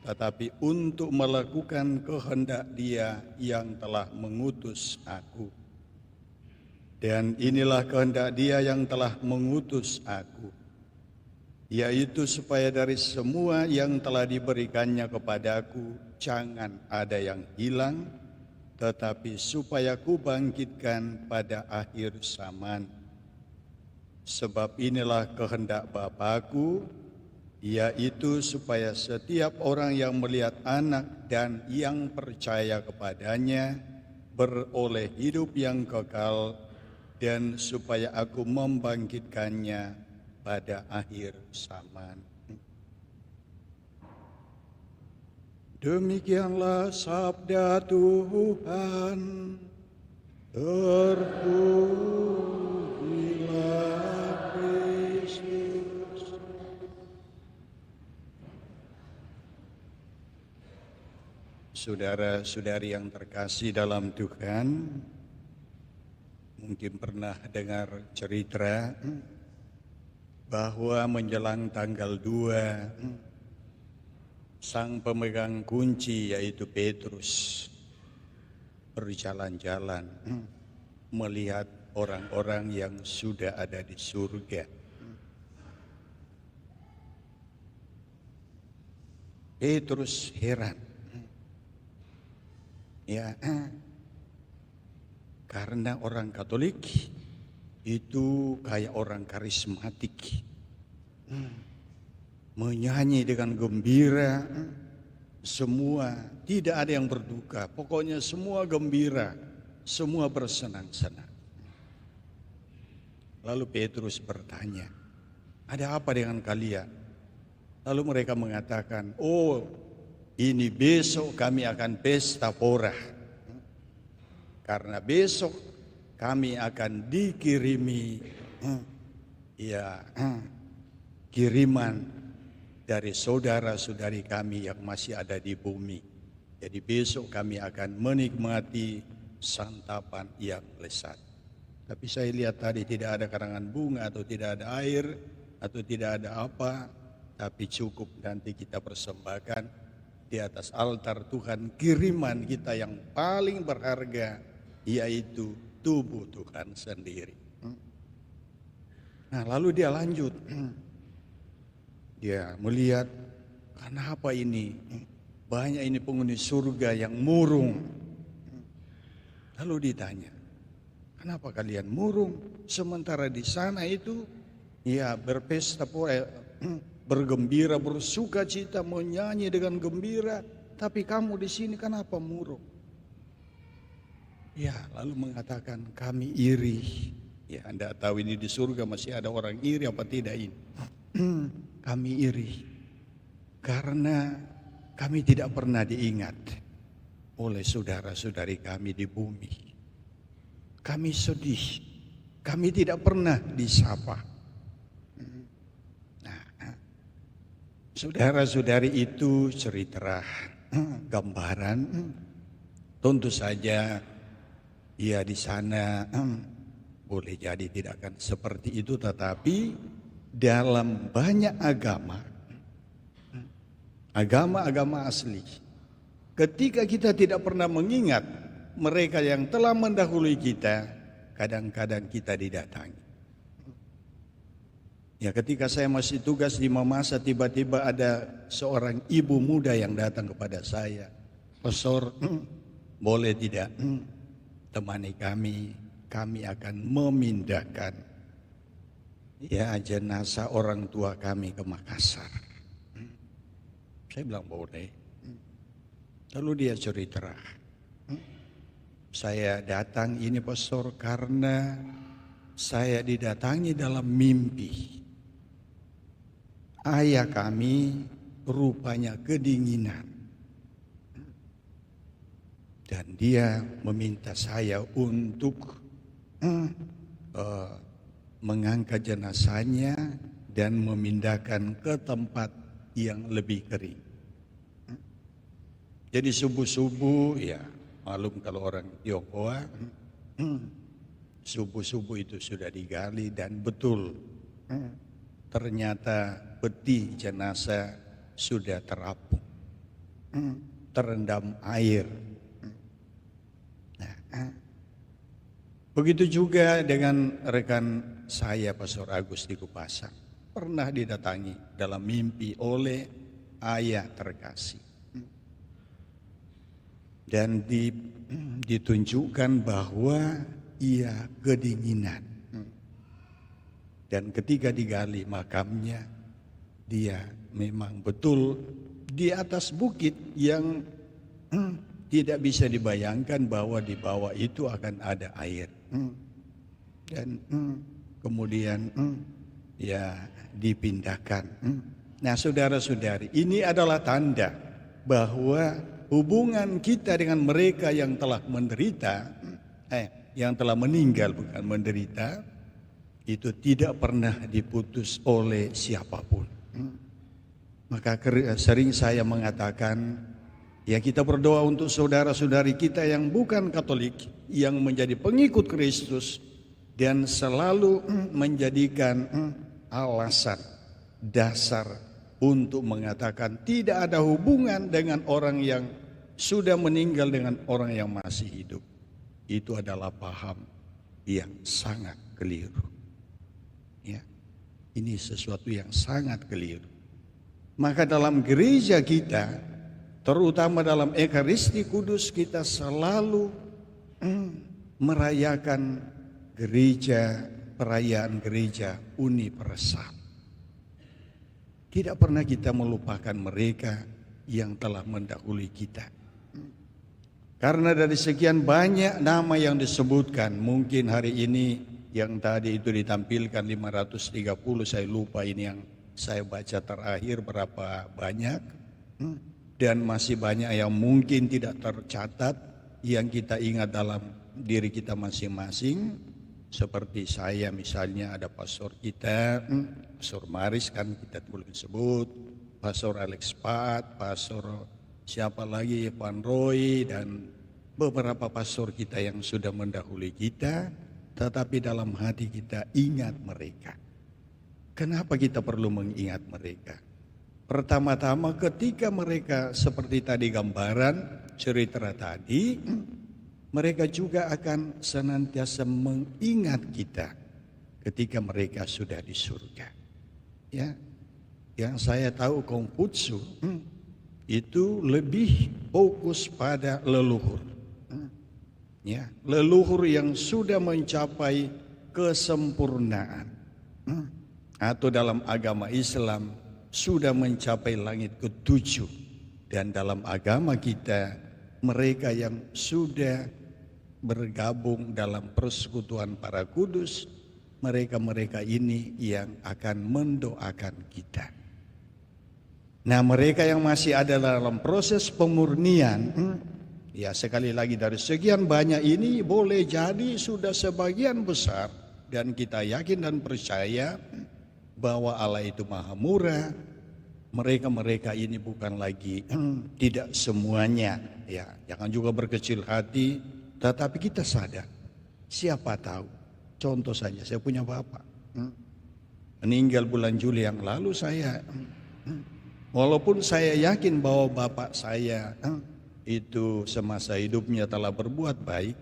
tetapi untuk melakukan kehendak Dia yang telah mengutus aku. Dan inilah kehendak Dia yang telah mengutus aku, yaitu supaya dari semua yang telah diberikannya kepadaku jangan ada yang hilang, tetapi supaya kubangkitkan pada akhir zaman. Sebab inilah kehendak Bapa-Ku, yaitu supaya setiap orang yang melihat Anak dan yang percaya kepadanya beroleh hidup yang kekal, dan supaya aku membangkitkannya pada akhir zaman." Demikianlah sabda Tuhan. Terpujilah Kristus. Saudara-saudari yang terkasih dalam Tuhan, mungkin pernah dengar cerita bahwa menjelang tanggal 2, sang pemegang kunci yaitu Petrus berjalan-jalan melihat orang-orang yang sudah ada di surga. Petrus heran, ya, karena orang Katolik itu kayak orang karismatik, menyanyi dengan gembira, semua tidak ada yang berduka, pokoknya semua gembira, semua bersenang-senang. Lalu Petrus bertanya, "Ada apa dengan kalian?" Lalu mereka mengatakan, "Oh, ini besok kami akan pesta porah. Karena besok kami akan dikirimi kiriman dari saudara-saudari kami yang masih ada di bumi. Jadi besok kami akan menikmati santapan yang lezat." Tapi saya lihat tadi tidak ada karangan bunga atau tidak ada air atau tidak ada apa, tapi cukup nanti kita persembahkan di atas altar Tuhan kiriman kita yang paling berharga, yaitu tubuh Tuhan sendiri. Nah, lalu dia lanjut. Dia melihat, kenapa ini banyak ini penghuni surga yang murung. Lalu ditanya, kenapa kalian murung? Sementara di sana itu ya berpesta, bergembira, bersuka cita, menyanyi dengan gembira. Tapi kamu di sini kenapa murung? Ya, lalu mengatakan kami iri. Ya, Anda tahu ini di surga masih ada orang iri apa tidak ini? Kami iri karena kami tidak pernah diingat oleh saudara-saudari kami di bumi. Kami sedih, kami tidak pernah disapa. Nah, saudara-saudari itu cerita gambaran. Tentu saja ya di sana boleh jadi tidak akan seperti itu, tetapi dalam banyak agama asli, ketika kita tidak pernah mengingat mereka yang telah mendahului kita, kadang-kadang kita didatangi. Ya, ketika saya masih tugas di Mamasa, tiba-tiba ada seorang ibu muda yang datang kepada saya, "Pastor, boleh tidak temani kami akan memindahkan ya jenazah orang tua kami ke Makassar." Saya bilang boleh. Lalu dia cerita, "Saya datang ini pastor karena saya didatangi dalam mimpi. Ayah kami rupanya kedinginan. Dan dia meminta saya untuk mengangkat jenazahnya dan memindahkan ke tempat yang lebih kering." Jadi subuh-subuh, ya malum kalau orang Tionghoa, subuh-subuh itu sudah digali dan betul ternyata peti jenazah sudah terapung, terendam air. Begitu juga dengan rekan saya Pastor Agus di Kupasang, pernah didatangi dalam mimpi oleh ayah terkasih. Dan ditunjukkan bahwa ia kedinginan. Dan ketika digali makamnya, dia memang betul di atas bukit yang tidak bisa dibayangkan bahwa di bawah itu akan ada air. Dan kemudian ya dipindahkan. Nah, saudara-saudari, ini adalah tanda bahwa hubungan kita dengan mereka yang telah menderita, yang telah meninggal bukan menderita, itu tidak pernah diputus oleh siapapun. Maka sering saya mengatakan, ya kita berdoa untuk saudara-saudari kita yang bukan Katolik, yang menjadi pengikut Kristus dan selalu menjadikan alasan dasar untuk mengatakan tidak ada hubungan dengan orang yang sudah meninggal dengan orang yang masih hidup. Itu adalah paham yang sangat keliru. Ya, ini sesuatu yang sangat keliru. Maka dalam gereja kita, terutama dalam Ekaristi Kudus, kita selalu merayakan perayaan gereja universal. Tidak pernah kita melupakan mereka yang telah mendahului kita. Karena dari sekian banyak nama yang disebutkan, mungkin hari ini yang tadi itu ditampilkan 530, saya lupa ini yang saya baca terakhir berapa banyak. Dan masih banyak yang mungkin tidak tercatat yang kita ingat dalam diri kita masing-masing. Seperti saya misalnya ada pastor kita, Pastor Maris kan kita boleh sebut, Pastor Alex Pat, Pastor siapa lagi, Pan Roy, dan beberapa pastor kita yang sudah mendahului kita. Tetapi dalam hati kita ingat mereka. Kenapa kita perlu mengingat mereka? Pertama-tama ketika mereka seperti tadi gambaran cerita tadi, mereka juga akan senantiasa mengingat kita ketika mereka sudah di surga. Ya, yang saya tahu Konghucu itu lebih fokus pada leluhur. ya, leluhur yang sudah mencapai kesempurnaan, atau dalam agama Islam sudah mencapai langit ketujuh, dan dalam agama kita mereka yang sudah bergabung dalam persekutuan para kudus, mereka-mereka ini yang akan mendoakan kita. Nah, mereka yang masih ada dalam proses pemurnian, ya sekali lagi dari sekian banyak ini boleh jadi sudah sebagian besar, dan kita yakin dan percaya bahwa Allah itu maha murah. Mereka-mereka ini bukan lagi tidak semuanya, ya jangan juga berkecil hati, tetapi kita sadar, siapa tahu, contoh saja saya punya bapak, meninggal bulan Juli yang lalu. Saya walaupun saya yakin bahwa bapak saya itu semasa hidupnya telah berbuat baik,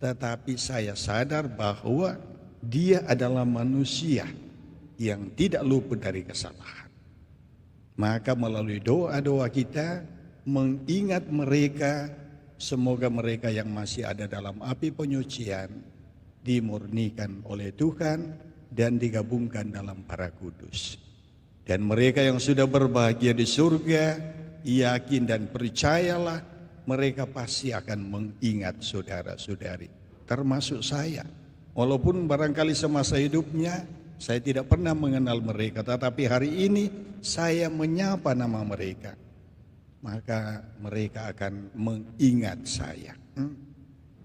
tetapi saya sadar bahwa dia adalah manusia yang tidak luput dari kesalahan. Maka melalui doa-doa kita mengingat mereka, semoga mereka yang masih ada dalam api penyucian dimurnikan oleh Tuhan dan digabungkan dalam para kudus. Dan mereka yang sudah berbahagia di surga, yakin dan percayalah mereka pasti akan mengingat saudara-saudari, termasuk saya. Walaupun barangkali semasa hidupnya saya tidak pernah mengenal mereka, tetapi hari ini saya menyapa nama mereka, maka mereka akan mengingat saya.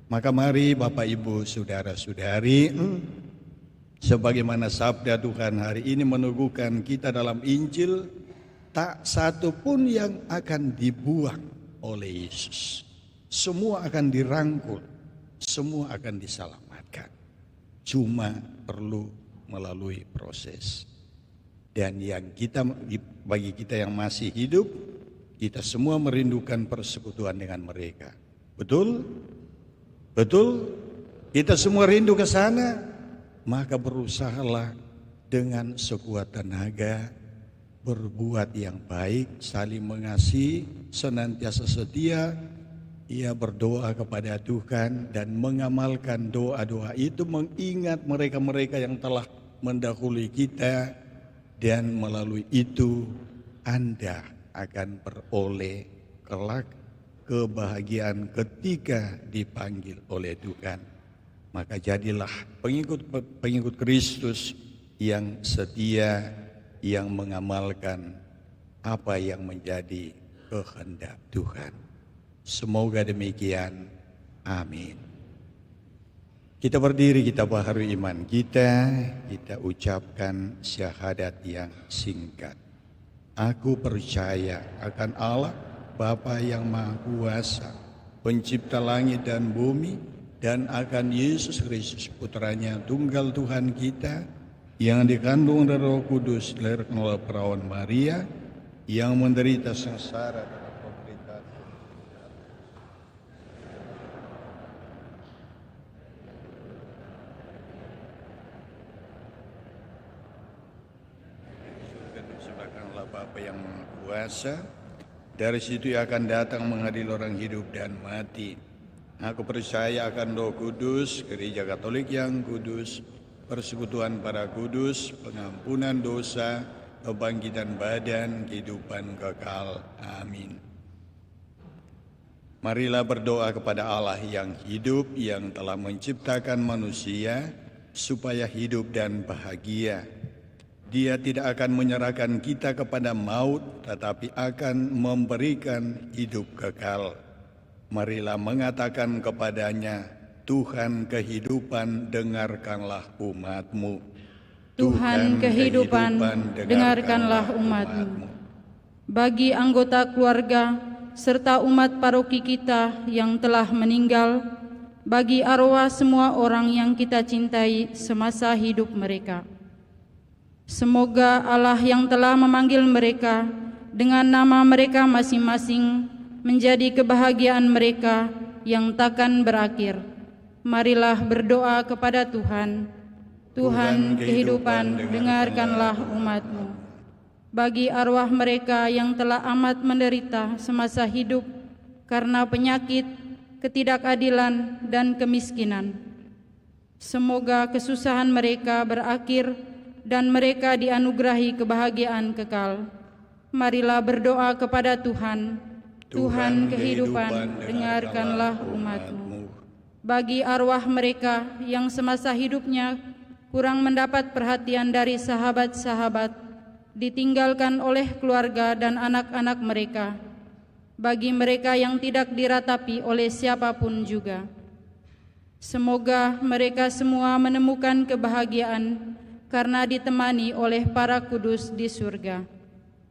Maka mari Bapak Ibu saudara-saudari, sebagaimana sabda Tuhan hari ini meneguhkan kita dalam Injil, tak satu pun yang akan dibuang oleh Yesus. Semua akan dirangkul, semua akan diselamatkan. Cuma perlu melalui proses. Dan yang bagi kita yang masih hidup, kita semua merindukan persekutuan dengan mereka. Betul? Betul? Kita semua rindu ke sana. Maka berusahalah dengan sekuat tenaga berbuat yang baik, saling mengasihi, senantiasa setia. Ia berdoa kepada Tuhan dan mengamalkan doa-doa itu, mengingat mereka-mereka yang telah mendahului kita, dan melalui itu Anda akan beroleh kelak kebahagiaan ketika dipanggil oleh Tuhan. Maka jadilah pengikut Kristus yang setia, yang mengamalkan apa yang menjadi kehendak Tuhan. Semoga demikian. Amin. Kita berdiri, kita baharui iman kita, kita ucapkan syahadat yang singkat. Aku percaya akan Allah, Bapa yang Maha Kuasa, pencipta langit dan bumi, dan akan Yesus Kristus, putranya tunggal Tuhan kita, yang dikandung dari Roh Kudus, dilahirkan oleh perawan Maria, yang menderita sengsara dalam penderitaan, sebagaimana Bapa yang Maha Kuasa. Dari situ ia akan datang mengadili orang hidup dan mati. Aku percaya akan Roh Kudus, Gereja Katolik yang kudus, persekutuan para kudus, pengampunan dosa, kebangkitan badan, kehidupan kekal. Amin. Marilah berdoa kepada Allah yang hidup, yang telah menciptakan manusia supaya hidup dan bahagia. Dia tidak akan menyerahkan kita kepada maut, tetapi akan memberikan hidup kekal. Marilah mengatakan kepadanya, Tuhan kehidupan, dengarkanlah umat-Mu. Tuhan kehidupan, dengarkanlah umat-Mu. Bagi anggota keluarga serta umat paroki kita yang telah meninggal, bagi arwah semua orang yang kita cintai semasa hidup mereka, semoga Allah yang telah memanggil mereka dengan nama mereka masing-masing menjadi kebahagiaan mereka yang takkan berakhir. Marilah berdoa kepada Tuhan. Tuhan kehidupan, dengarkanlah umat-Mu. Bagi arwah mereka yang telah amat menderita semasa hidup karena penyakit, ketidakadilan, dan kemiskinan. Semoga kesusahan mereka berakhir dan mereka dianugerahi kebahagiaan kekal. Marilah berdoa kepada Tuhan. Tuhan kehidupan, dengarkanlah umat-Mu. Bagi arwah mereka yang semasa hidupnya kurang mendapat perhatian dari sahabat-sahabat, ditinggalkan oleh keluarga dan anak-anak mereka, bagi mereka yang tidak diratapi oleh siapapun juga, semoga mereka semua menemukan kebahagiaan karena ditemani oleh para kudus di surga.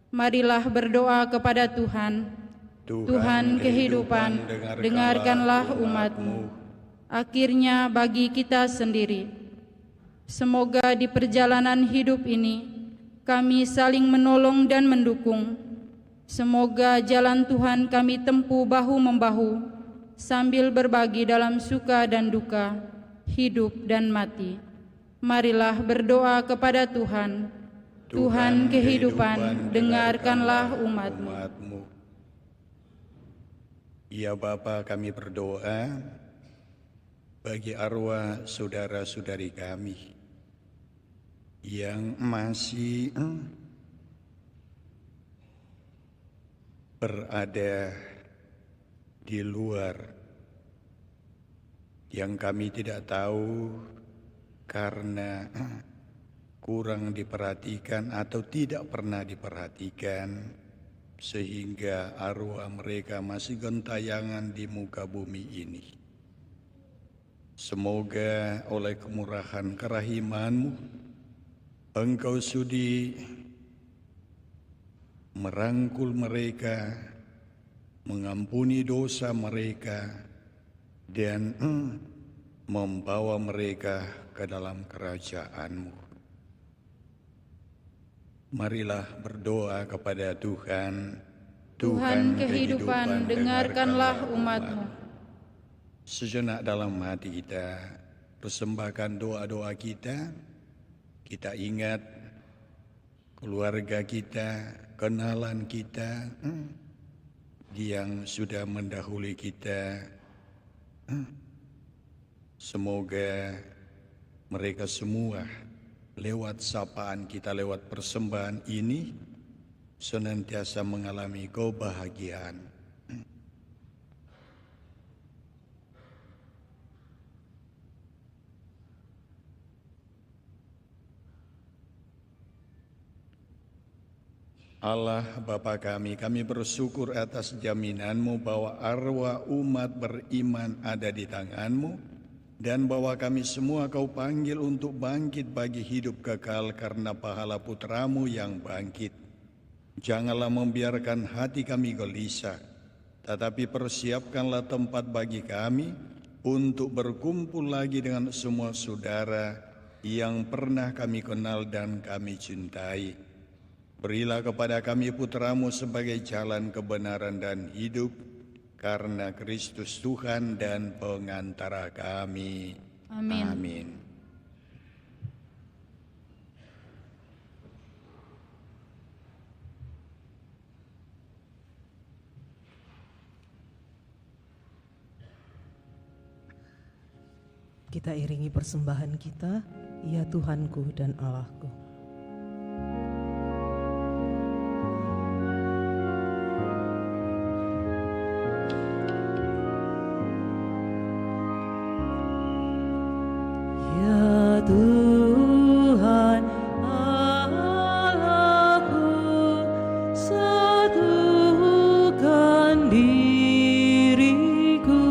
Marilah berdoa kepada Tuhan. Tuhan kehidupan, dengarkanlah umat-Mu. Akhirnya bagi kita sendiri, semoga di perjalanan hidup ini kami saling menolong dan mendukung. Semoga jalan Tuhan kami tempuh bahu-membahu, sambil berbagi dalam suka dan duka, hidup dan mati. Marilah berdoa kepada Tuhan. Tuhan kehidupan, dengarkanlah umat-Mu. Ya Bapa, kami berdoa bagi arwah saudara-saudari kami yang masih berada di luar, yang kami tidak tahu karena kurang diperhatikan atau tidak pernah diperhatikan, sehingga arwah mereka masih gentayangan di muka bumi ini. Semoga oleh kemurahan kerahiman-Mu, Engkau sudi merangkul mereka, mengampuni dosa mereka, dan membawa mereka ke dalam kerajaan-Mu. Marilah berdoa kepada Tuhan. Tuhan kehidupan, dengarkanlah umat-Mu. Sejenak dalam hati kita, persembahkan doa-doa kita. Kita ingat keluarga kita, kenalan kita yang sudah mendahului kita. Semoga mereka semua lewat sapaan kita, lewat persembahan ini, senantiasa mengalami kebahagiaan. Allah Bapa kami bersyukur atas jaminan-Mu bahwa arwah umat beriman ada di tangan-Mu, dan bahwa kami semua Kau panggil untuk bangkit bagi hidup kekal karena pahala putra-Mu yang bangkit. Janganlah membiarkan hati kami gelisah, tetapi persiapkanlah tempat bagi kami untuk berkumpul lagi dengan semua saudara yang pernah kami kenal dan kami cintai. Berilah kepada kami putra-Mu sebagai jalan kebenaran dan hidup, karena Kristus Tuhan dan pengantara kami. Amin. Amin. Kita iringi persembahan kita, ya Tuhanku dan Allahku. Tuhan Allahku, satukan diriku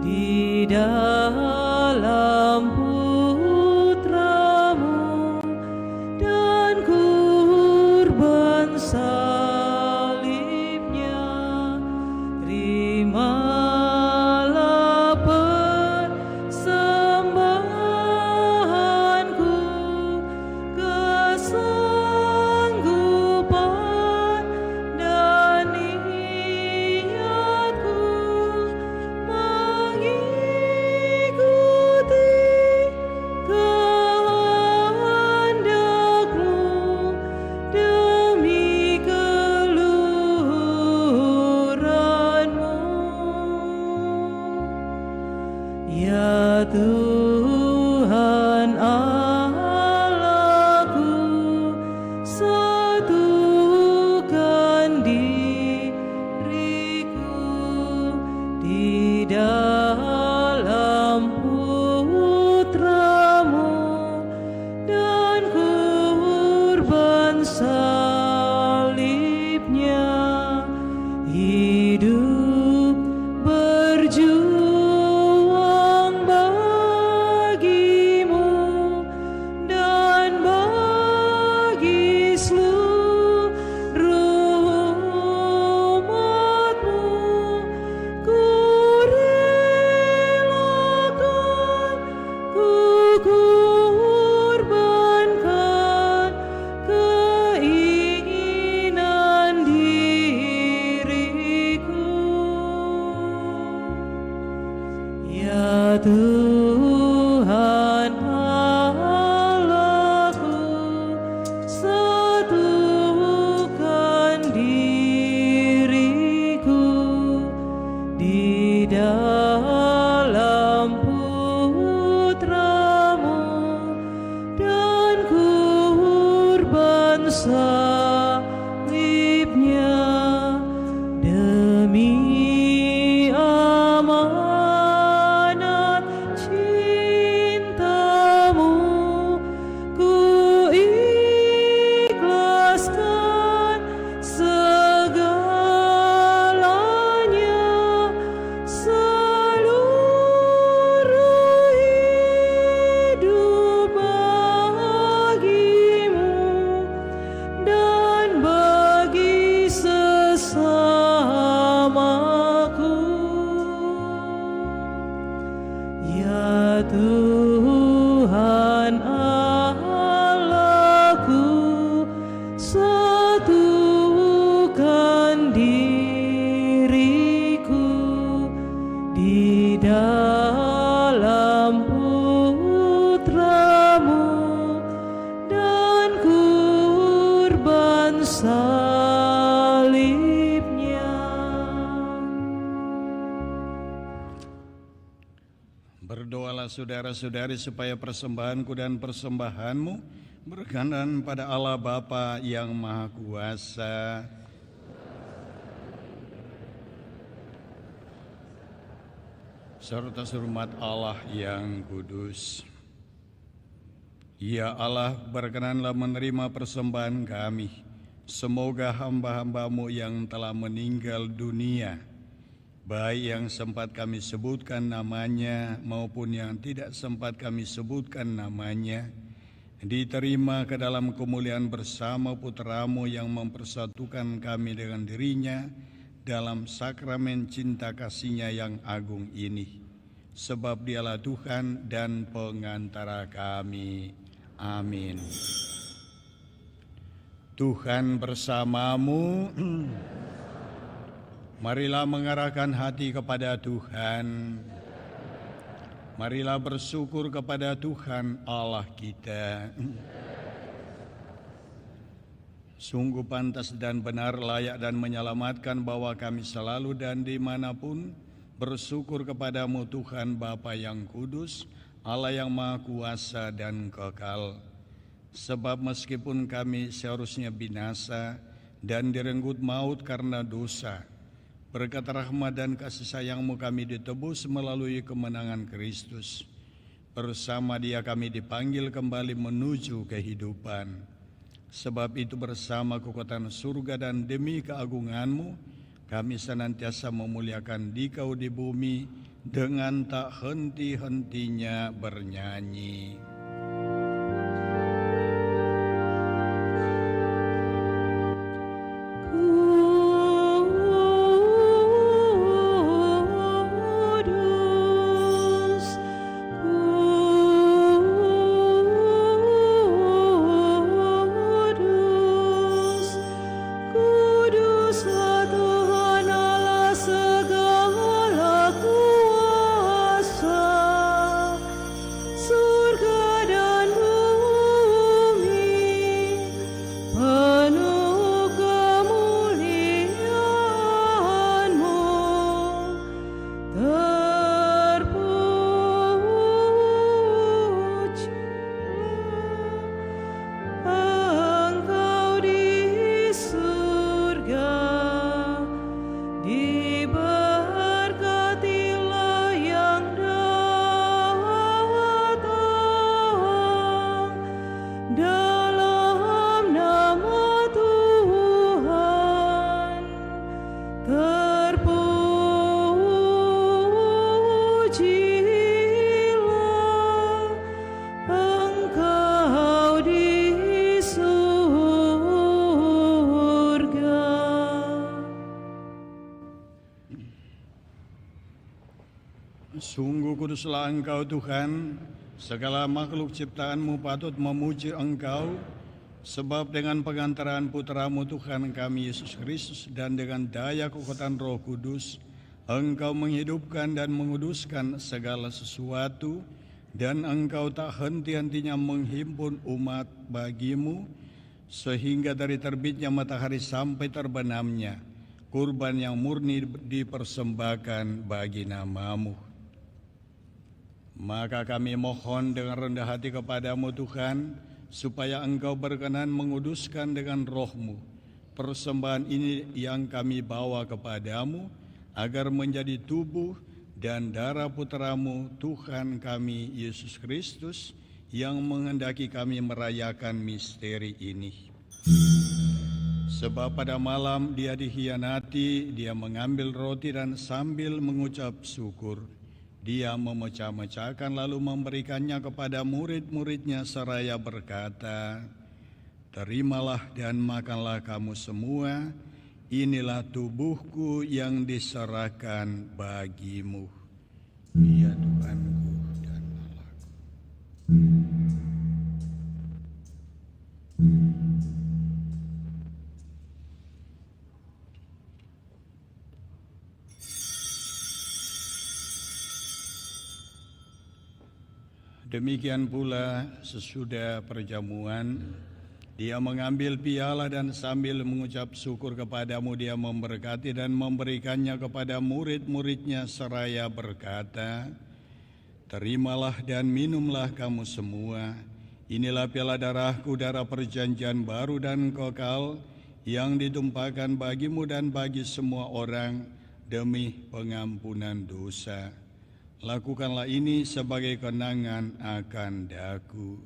di dalam Putra-Mu, Tuhan Allahku, satukan diriku di dalam Putra-Mu dan kurban salibnya, hidup berjuang bagimu dan bagi seluruh umat-Mu. Ku relakan, ku kurbankan keinginan diriku. Ya Tuhan Allahku, satukan diriku di dalam Putra-Mu dan kurban salibnya, demi amanat cinta-Mu ku ikhlaskan segalanya, seluruh hidup bagimu dan bagi sesamaku. Ya Tuhan Allahku, satukan diriku di dalam Putra-Mu dan kurban salibnya. Berdoalah saudara-saudari supaya persembahanku dan persembahanmu berkenan pada Allah Bapa yang Maha Kuasa. Serta hormat Allah yang kudus. Ya Allah, berkenanlah menerima persembahan kami. Semoga hamba-hamba-Mu yang telah meninggal dunia, baik yang sempat kami sebutkan namanya maupun yang tidak sempat kami sebutkan namanya, diterima ke dalam kemuliaan bersama Putra-Mu yang mempersatukan kami dengan dirinya dalam sakramen cinta kasih-Nya yang agung ini. Sebab Dialah Tuhan dan pengantara kami. Amin. Tuhan bersamamu. Marilah mengarahkan hati kepada Tuhan. Marilah bersyukur kepada Tuhan Allah kita. Sungguh pantas dan benar, layak dan menyelamatkan bahwa kami selalu dan dimanapun bersyukur kepadamu Tuhan Bapa yang kudus, Allah yang Maha Kuasa dan kekal. Sebab meskipun kami seharusnya binasa dan direnggut maut karena dosa, berkat rahmat dan kasih sayang-Mu kami ditebus melalui kemenangan Kristus. Bersama Dia kami dipanggil kembali menuju kehidupan. Sebab itu bersama kekuatan surga dan demi keagungan-Mu, kami senantiasa memuliakan Dikau di bumi dengan tak henti-hentinya bernyanyi. Surga Sungguh kuduslah Engkau Tuhan, segala makhluk ciptaan-Mu patut memuji Engkau, sebab dengan pengantaran Putra-Mu Tuhan kami Yesus Kristus dan dengan daya kekuatan Roh Kudus, Engkau menghidupkan dan menguduskan segala sesuatu, dan Engkau tak henti-hentinya menghimpun umat bagi-Mu, sehingga dari terbitnya matahari sampai terbenamnya, kurban yang murni dipersembahkan bagi nama-Mu. Maka kami mohon dengan rendah hati kepada-Mu Tuhan, supaya Engkau berkenan menguduskan dengan Roh-Mu persembahan ini yang kami bawa kepada-Mu, agar menjadi tubuh dan darah Putra-Mu Tuhan kami Yesus Kristus, yang menghendaki kami merayakan misteri ini. Sebab pada malam Dia dikhianati, Dia mengambil roti dan sambil mengucap syukur, Dia memecah-mecahkan lalu memberikannya kepada murid-muridnya seraya berkata, "Terimalah dan makanlah kamu semua, inilah tubuhku yang diserahkan bagimu." Ya Tuhanku dan Allahku. Demikian pula sesudah perjamuan, Dia mengambil piala dan sambil mengucap syukur kepada-Mu, Dia memberkati dan memberikannya kepada murid-muridnya seraya berkata, "Terimalah dan minumlah kamu semua, inilah piala darah-Ku, darah perjanjian baru dan kekal, yang ditumpahkan bagimu dan bagi semua orang demi pengampunan dosa. Lakukanlah ini sebagai kenangan akan Daku."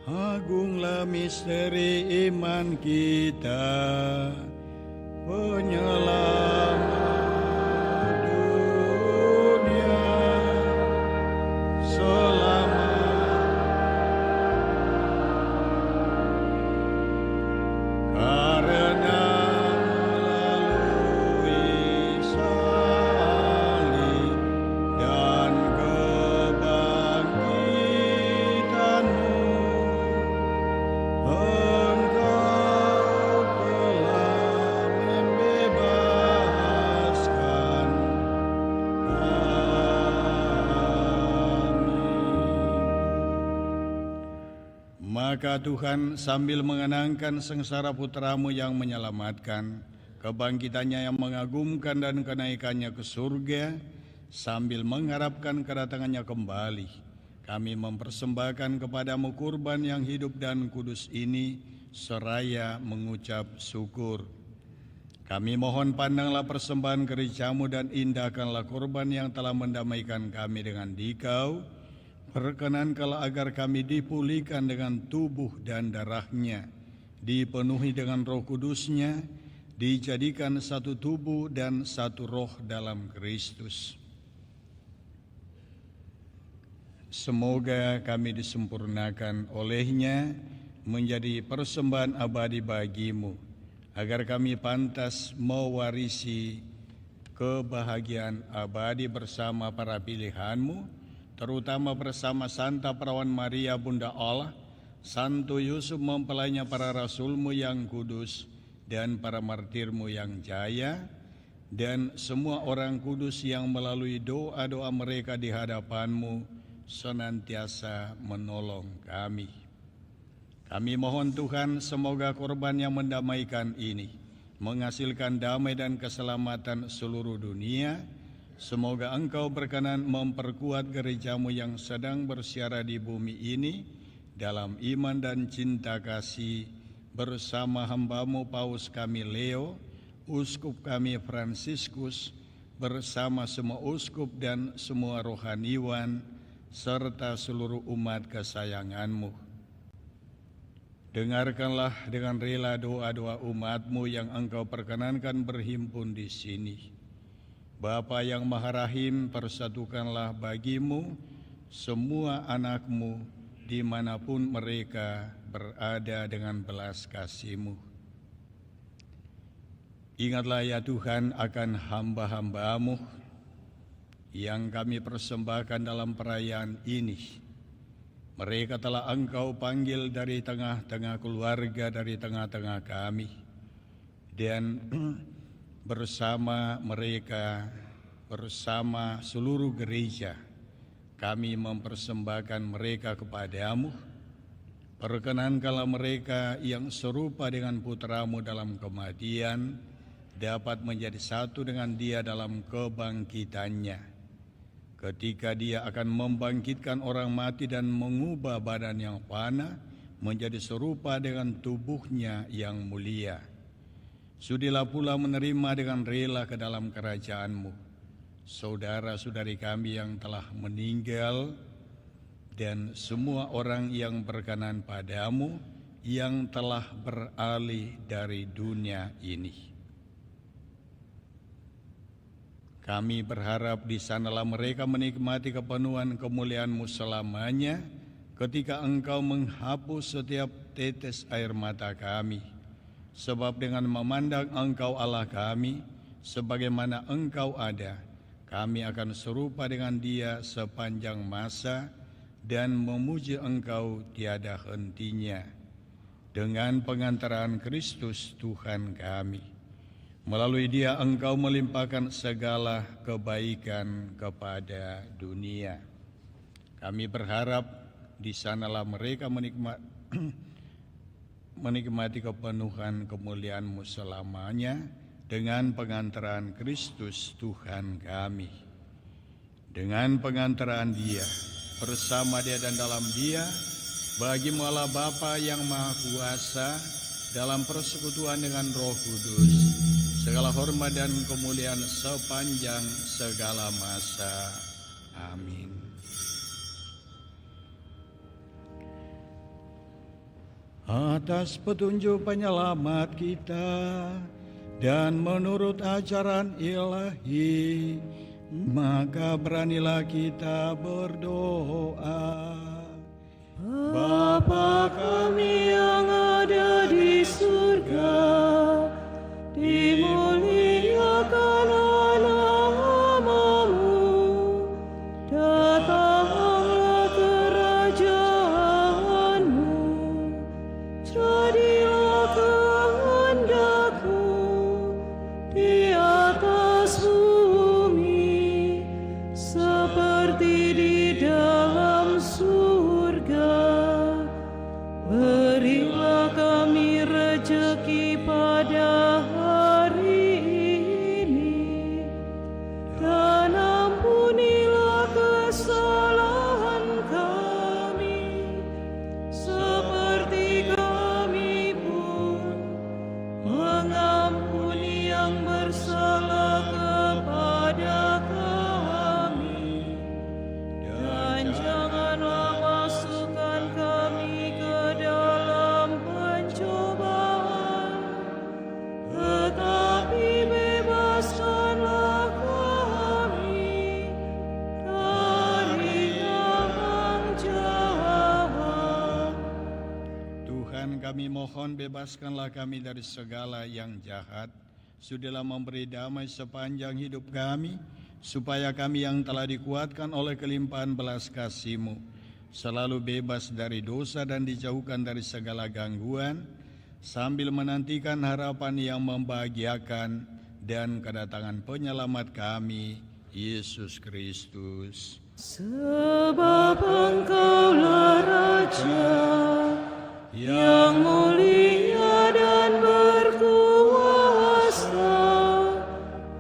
Agunglah misteri iman kita, penyelamat dunia, karena melalui salib dan kebangkitan-Mu, Engkau telah membebaskan kami. Maka Tuhan sambil mengenangkan sengsara Putra-Mu yang menyelamatkan, kebangkitannya yang mengagumkan dan kenaikannya ke surga, sambil mengharapkan kedatangannya kembali, kami mempersembahkan kepada-Mu kurban yang hidup dan kudus ini, seraya mengucap syukur. Kami mohon pandanglah persembahan gereja-Mu dan indahkanlah kurban yang telah mendamaikan kami dengan Dikau. Perkenankanlah agar kami dipulihkan dengan tubuh dan darah-Nya, dipenuhi dengan Roh Kudus-Nya, dijadikan satu tubuh dan satu roh dalam Kristus. Semoga kami disempurnakan oleh-Nya menjadi persembahan abadi bagi-Mu, agar kami pantas mewarisi kebahagiaan abadi bersama para pilihan-Mu, terutama bersama Santa Perawan Maria Bunda Allah, Santo Yusuf mempelainya para rasul-Mu yang kudus, dan para martir-Mu yang jaya, dan semua orang kudus yang melalui doa-doa mereka di hadapan-Mu senantiasa menolong kami. Kami mohon Tuhan, semoga korban yang mendamaikan ini menghasilkan damai dan keselamatan seluruh dunia. Semoga Engkau berkenan memperkuat gereja-Mu yang sedang bersiara di bumi ini dalam iman dan cinta kasih, bersama hamba-Mu Paus kami Leo, Uskup kami Fransiskus, bersama semua uskup dan semua rohaniwan, serta seluruh umat kesayangan-Mu. Dengarkanlah dengan rela doa-doa umat-Mu yang Engkau perkenankan berhimpun di sini. Bapa yang Maha Rahim, persatukanlah bagimu semua anak-Mu dimanapun mereka berada dengan belas kasih-Mu. Ingatlah ya Tuhan akan hamba-hamba-Mu yang kami persembahkan dalam perayaan ini. Mereka telah Engkau panggil dari tengah-tengah keluarga, dari tengah-tengah kami. Dan bersama mereka, bersama seluruh gereja, kami mempersembahkan mereka kepadamu. Perkenankanlah mereka yang serupa dengan putra-Mu dalam kematian, dapat menjadi satu dengan Dia dalam kebangkitannya. Ketika Dia akan membangkitkan orang mati dan mengubah badan yang fana menjadi serupa dengan tubuhnya yang mulia. Sudilah pula menerima dengan rela ke dalam kerajaan-Mu saudara-saudari kami yang telah meninggal dan semua orang yang berkenan padamu yang telah beralih dari dunia ini. Kami berharap di sanalah mereka menikmati kepenuhan kemuliaan-Mu selamanya ketika Engkau menghapus setiap tetes air mata kami. Sebab dengan memandang Engkau Allah kami, sebagaimana Engkau ada, kami akan serupa dengan Dia sepanjang masa dan memuji Engkau tiada hentinya. Dengan pengantaran Kristus Tuhan kami. Melalui Dia Engkau melimpahkan segala kebaikan kepada dunia. Kami berharap di sanalah mereka menikmati kepenuhan kemuliaan-Mu selamanya dengan pengantaran Kristus Tuhan kami. Dengan pengantaran Dia, bersama Dia dan dalam Dia, bagi-Mu Allah Bapa yang Maha Kuasa, dalam persekutuan dengan Roh Kudus, segala hormat dan kemuliaan sepanjang segala masa. Amin. Atas petunjuk penyelamat kita dan menurut ajaran ilahi, maka beranilah kita berdoa. Bapa kami yang ada di surga, dimuliakan nama-Mu, datanglah kerajaan-Mu, jadilah kehendak-Mu di atas bumi seperti di dalam surga. Berilah kami rejeki pada hari ini, dan ampunilah kesalahan kami, seperti kami pun mengampuni yang bersalah kepada kami. Dan janganlah masukkan kami ke dalam pencobaan, tetapi bebaskanlah kami dari yang jahat. Tuhan, kami mohon bebaskanlah kami dari segala yang jahat. Sudilah memberi damai sepanjang hidup kami, supaya kami yang telah dikuatkan oleh kelimpahan belas kasih-Mu selalu bebas dari dosa dan dijauhkan dari segala gangguan, sambil menantikan harapan yang membahagiakan dan kedatangan penyelamat kami, Yesus Kristus. Sebab Engkaulah Raja yang mulia dan berkuasa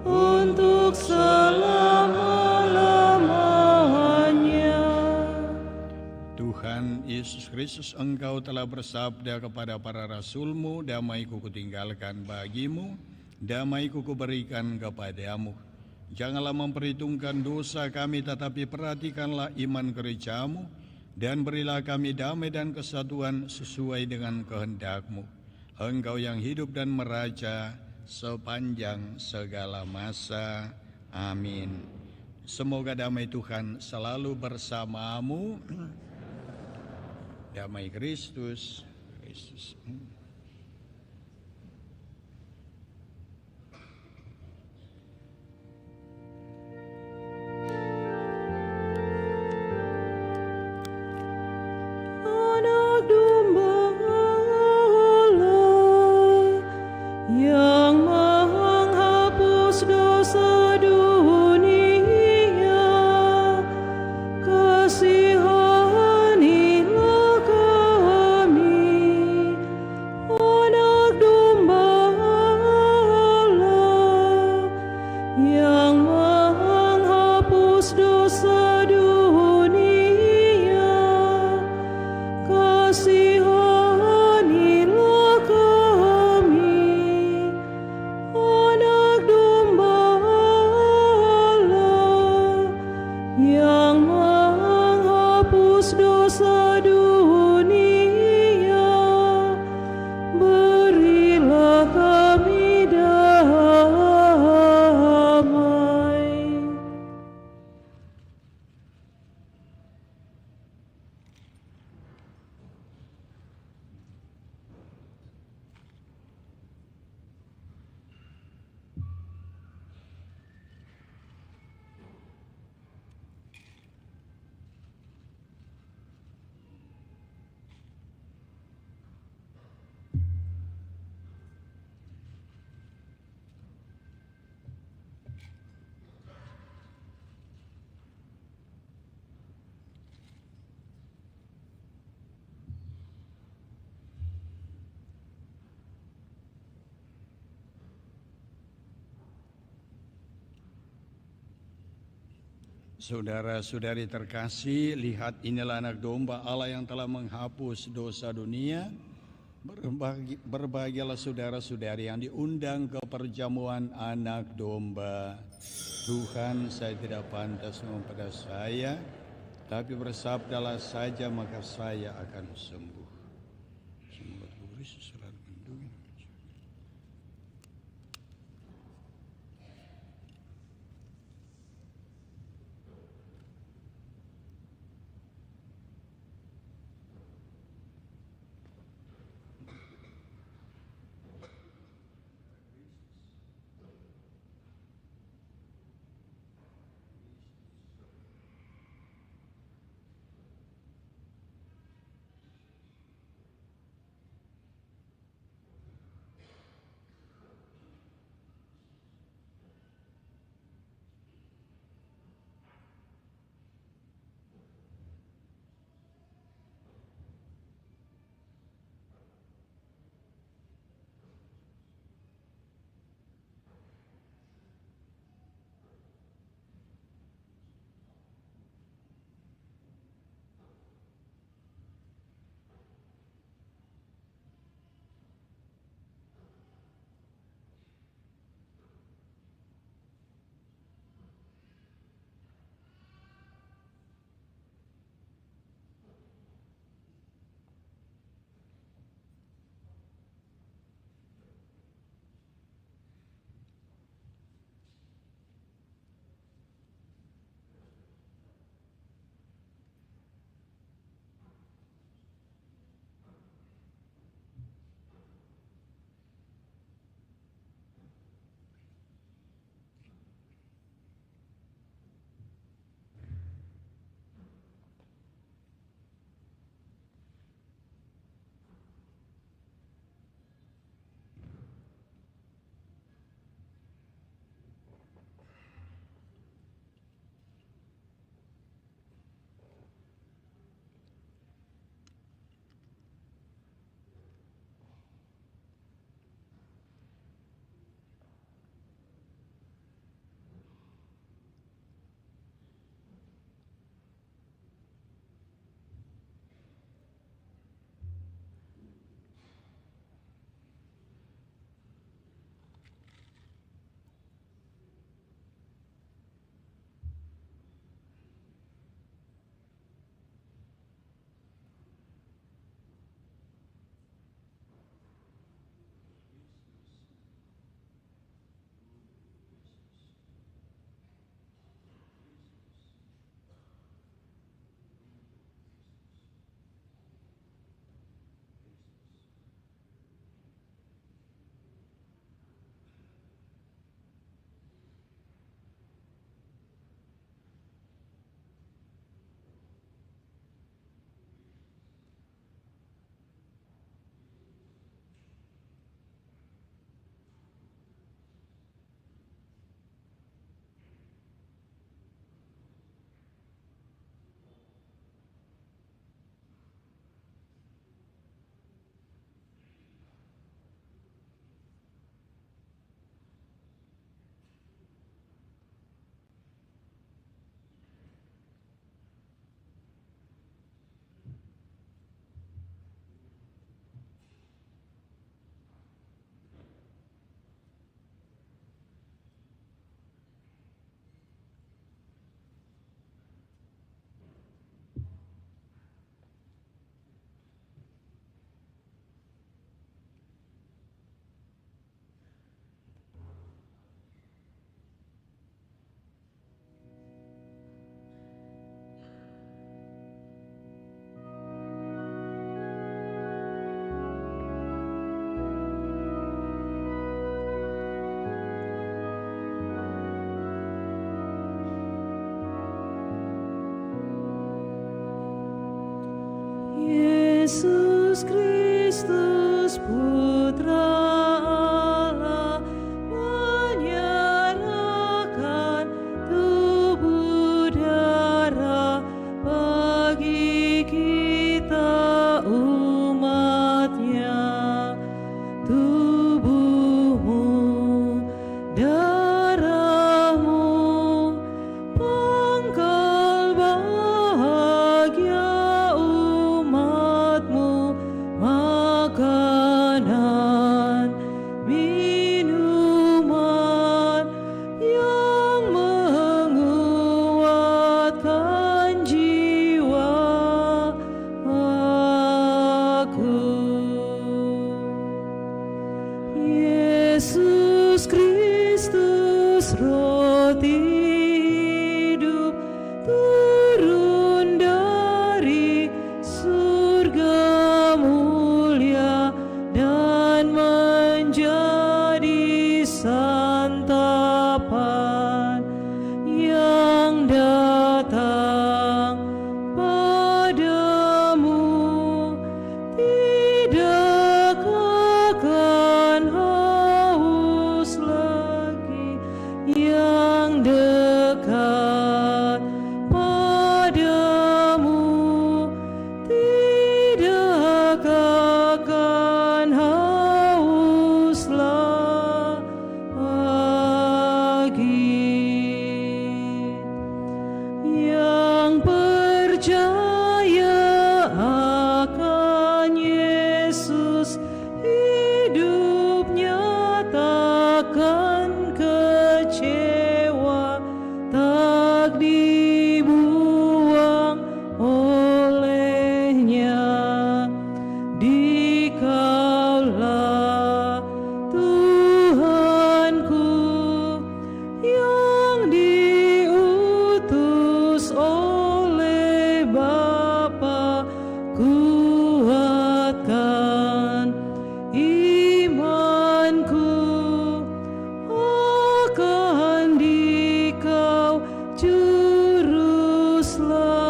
untuk selama-lamanya. Tuhan Yesus Kristus, Engkau telah bersabda kepada para rasul-Mu, damai-Ku kutinggalkan bagi-Mu, damai-Ku kuberikan kepadamu. Janganlah memperhitungkan dosa kami, tetapi perhatikanlah iman gereja-Mu, dan berilah kami damai dan kesatuan sesuai dengan kehendak-Mu. Engkau yang hidup dan meraja sepanjang segala masa. Amin. Semoga damai Tuhan selalu bersamamu. Damai Kristus. Anak domba Allah yang menghapus dosa dunia, kasihanilah kami. Anak domba Allah yang menghapus dosa dunia, kasihanilah kami. Anak domba Allah yang menghapus dosa dunia, berilah kami damai. Saudara-saudari terkasih, lihat inilah anak domba Allah yang telah menghapus dosa dunia. Berbahagialah saudara-saudari yang diundang ke perjamuan anak domba. Tuhan, saya tidak pantas kepada saya, tapi bersabdalah saja maka saya akan sembuh. Semoga Tuhan Yesus selalu melindungi. Yesus Kristus Putra Allah menyerahkan tubuh darah bagi kita umat-Nya. Tubuhmu, darahmu, pangkal bahagia umat-Mu, makanan, minuman yang menguatkan jiwa aku. Yesus Kristus roti hidup turun dari surga mulia dan menjadi santapan yang datang padamu. Tidak akan haus lagi, yang dekat padamu. Tidak akan haus lagi. Yang percaya akan Yesus, hidupnya takkan kecewa, tak dibuang olehnya. Dikaulah Tuhanku yang diutus oleh Bapa, kuatkan imanku akan Dikau juru selamatku.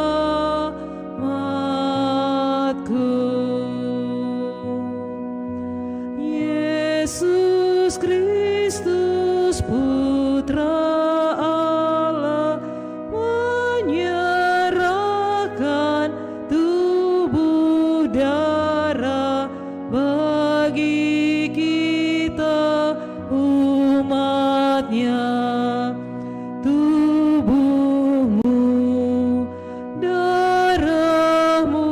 Yesus Kristus Putra Allah menyerahkan tubuh darah bagi kita umat-Nya. Tubuhmu, darahmu,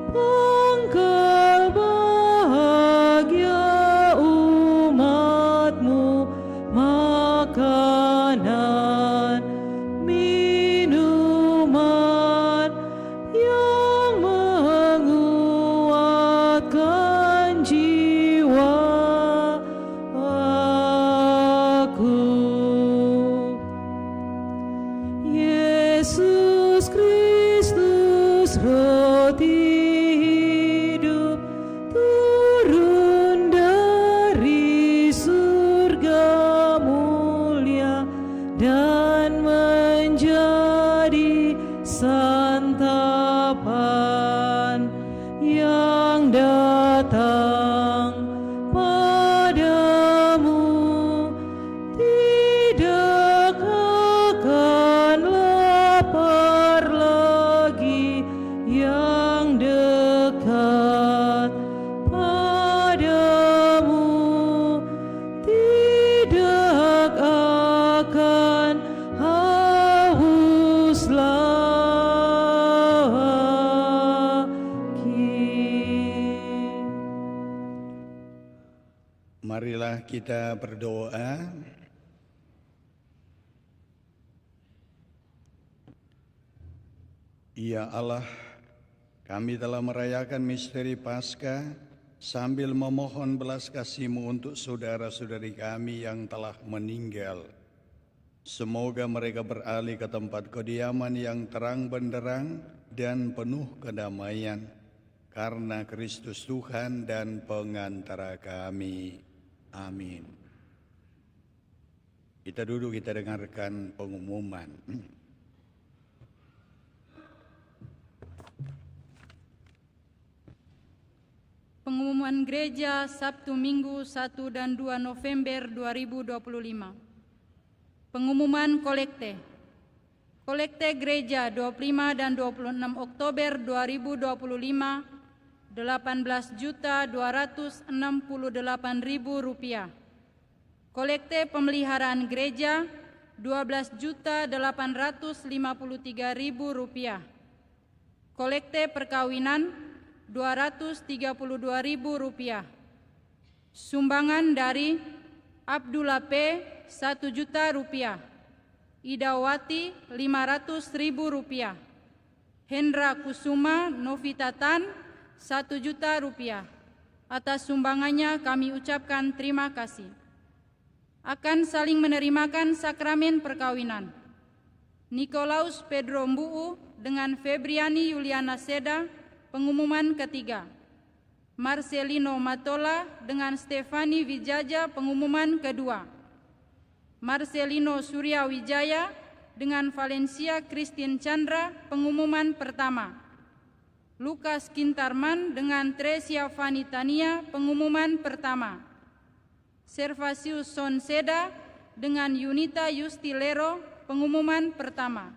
pangkal bahagia umat-Mu, makanan, minuman yang menguatkan jiwa aku. Yesus Kristus roti hidup turun dari surga mulia dan menjadi santapan yang datang padamu. Tidak akan lapar lagi, yang dekat padamu. Tidak akan haus lagi. Marilah kita berdoa. Ya Allah, kami telah merayakan misteri Paskah sambil memohon belas kasih-Mu untuk saudara-saudari kami yang telah meninggal. Semoga mereka beralih ke tempat kediaman yang terang benderang dan penuh kedamaian, karena Kristus Tuhan dan pengantara kami. Amin. Kita duduk, kita dengarkan pengumuman. Pertemuan Gereja Sabtu Minggu 1 dan 2 November 2025. Pengumuman kolekte. Kolekte Gereja 25 dan 26 Oktober 2025 $18.268.000. Kolekte pemeliharaan gereja $12.853.000. Kolekte perkawinan $232.000. Sumbangan dari Abdullah P. Rp1 juta, Idawati Rp500.000, Hendra Kusuma Novitatan Rp1 juta. Atas sumbangannya kami ucapkan terima kasih. Akan saling menerimakan sakramen perkawinan. Nikolaus Pedro Mbuu dengan Febriani Yuliana Seda, pengumuman ketiga. Marcelino Matola dengan Stefani Wijaja, pengumuman kedua. Marcelino Surya Wijaya dengan Valencia Christine Chandra, pengumuman pertama. Lukas Kintarman dengan Tresia Vanitania, pengumuman pertama. Servasius Sonseda dengan Yunita Yustilero, pengumuman pertama.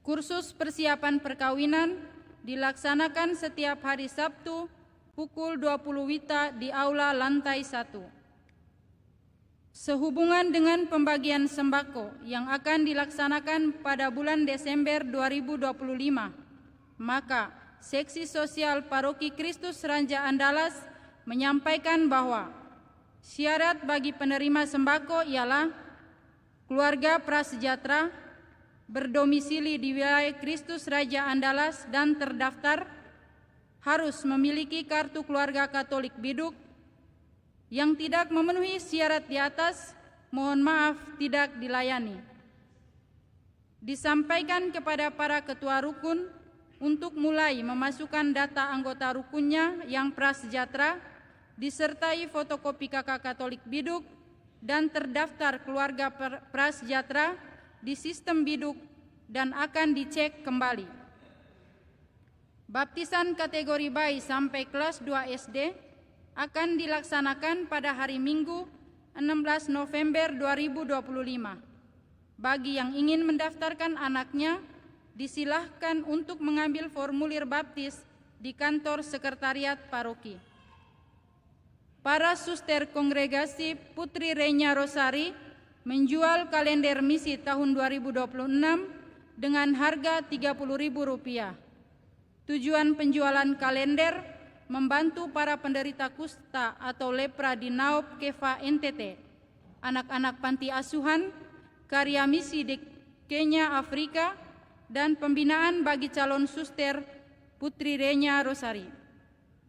Kursus persiapan perkawinan dilaksanakan setiap hari Sabtu pukul 20 WITA di Aula lantai 1. Sehubungan dengan pembagian sembako yang akan dilaksanakan pada bulan Desember 2025, maka Seksi Sosial Paroki Kristus Raja Andalas menyampaikan bahwa syarat bagi penerima sembako ialah keluarga prasejahtera, berdomisili di wilayah Kristus Raja Andalas dan terdaftar, harus memiliki kartu keluarga Katolik Biduk. Yang tidak memenuhi syarat di atas, mohon maaf tidak dilayani. Disampaikan kepada para ketua rukun untuk mulai memasukkan data anggota rukunnya yang prasejahtera, disertai fotokopi KK Katolik Biduk dan terdaftar keluarga prasejahtera di sistem Biduk dan akan dicek kembali. Baptisan kategori bayi sampai kelas 2 SD akan dilaksanakan pada hari Minggu 16 November 2025. Bagi yang ingin mendaftarkan anaknya, disilahkan untuk mengambil formulir baptis di kantor sekretariat paroki. Para suster kongregasi Putri Renya Rosari menjual kalender misi tahun 2026 dengan harga Rp30.000. Tujuan penjualan kalender membantu para penderita kusta atau lepra di Naop Keva NTT, anak-anak panti asuhan, karya misi di Kenya, Afrika, dan pembinaan bagi calon suster Putri Renya Rosari.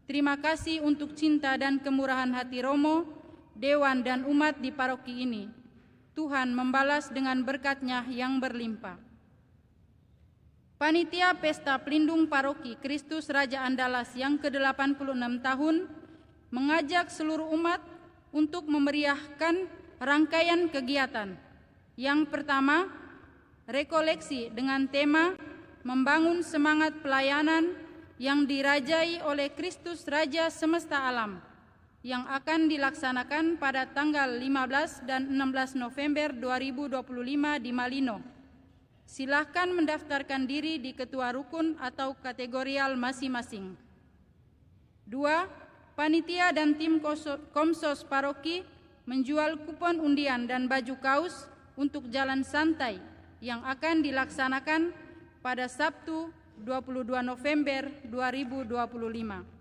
Terima kasih untuk cinta dan kemurahan hati Romo, Dewan dan umat di paroki ini. Tuhan membalas dengan berkat-Nya yang berlimpah. Panitia Pesta Pelindung Paroki Kristus Raja Andalas yang ke-86 tahun mengajak seluruh umat untuk memeriahkan rangkaian kegiatan. Yang pertama, rekoleksi dengan tema membangun semangat pelayanan yang dirajai oleh Kristus Raja Semesta Alam yang akan dilaksanakan pada tanggal 15 dan 16 November 2025 di Malino. Silahkan mendaftarkan diri di ketua rukun atau kategorial masing-masing. 2. Panitia dan tim Komsos Paroki menjual kupon undian dan baju kaos untuk jalan santai yang akan dilaksanakan pada Sabtu 22 November 2025.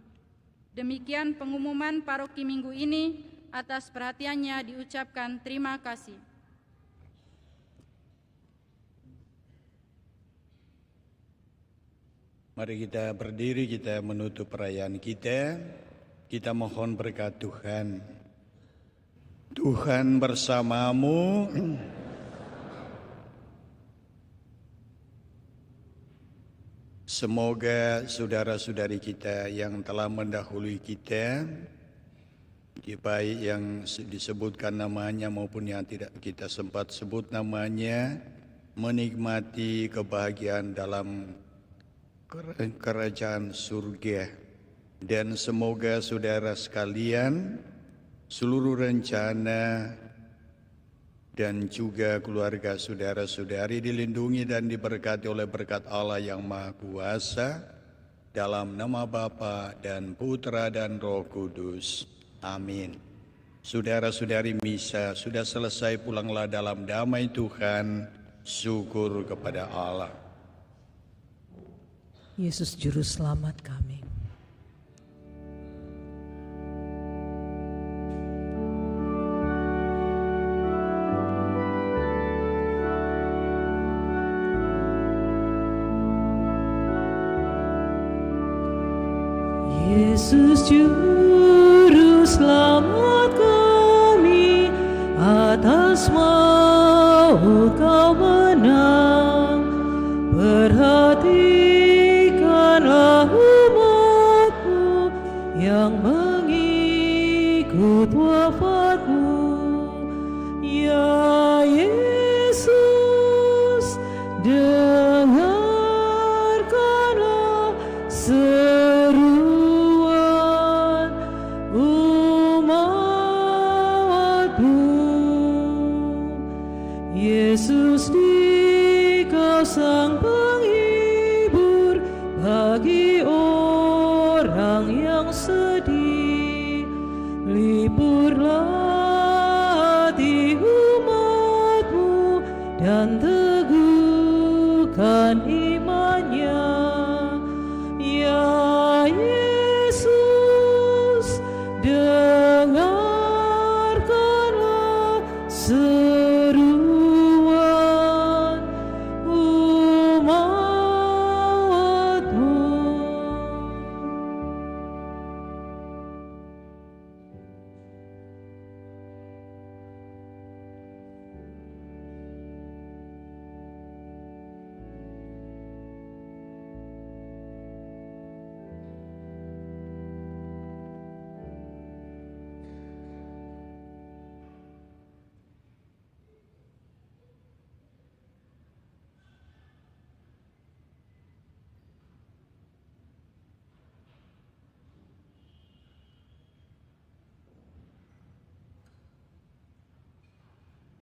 Demikian pengumuman paroki minggu ini. Atas perhatiannya diucapkan terima kasih. Mari kita berdiri, kita menutup perayaan kita. Kita mohon berkat Tuhan. Tuhan bersamamu. Semoga saudara-saudari kita yang telah mendahului kita, baik yang disebutkan namanya maupun yang tidak kita sempat sebut namanya, menikmati kebahagiaan dalam kerajaan surga Dan semoga saudara sekalian, seluruh rencana dan juga keluarga saudara-saudari dilindungi dan diberkati oleh berkat Allah yang Maha Kuasa, dalam nama Bapa dan Putra dan Roh Kudus. Amin. Saudara-saudari misa sudah selesai, pulanglah dalam damai Tuhan. Syukur kepada Allah. Yesus Juru Selamat kami. Yesus Juru Selamat kami, atas maut Kau menang. Perhatikanlah umat-Mu yang mengikut wafat-Mu. Ya Yesus, dengarkanlah seruan umat-Mu. Yesus, di Kau sang penghibur bagi orang yang sedih. Liburlah hati umat-Mu dan teguhkan imannya. Ya Yesus, dengarkanlah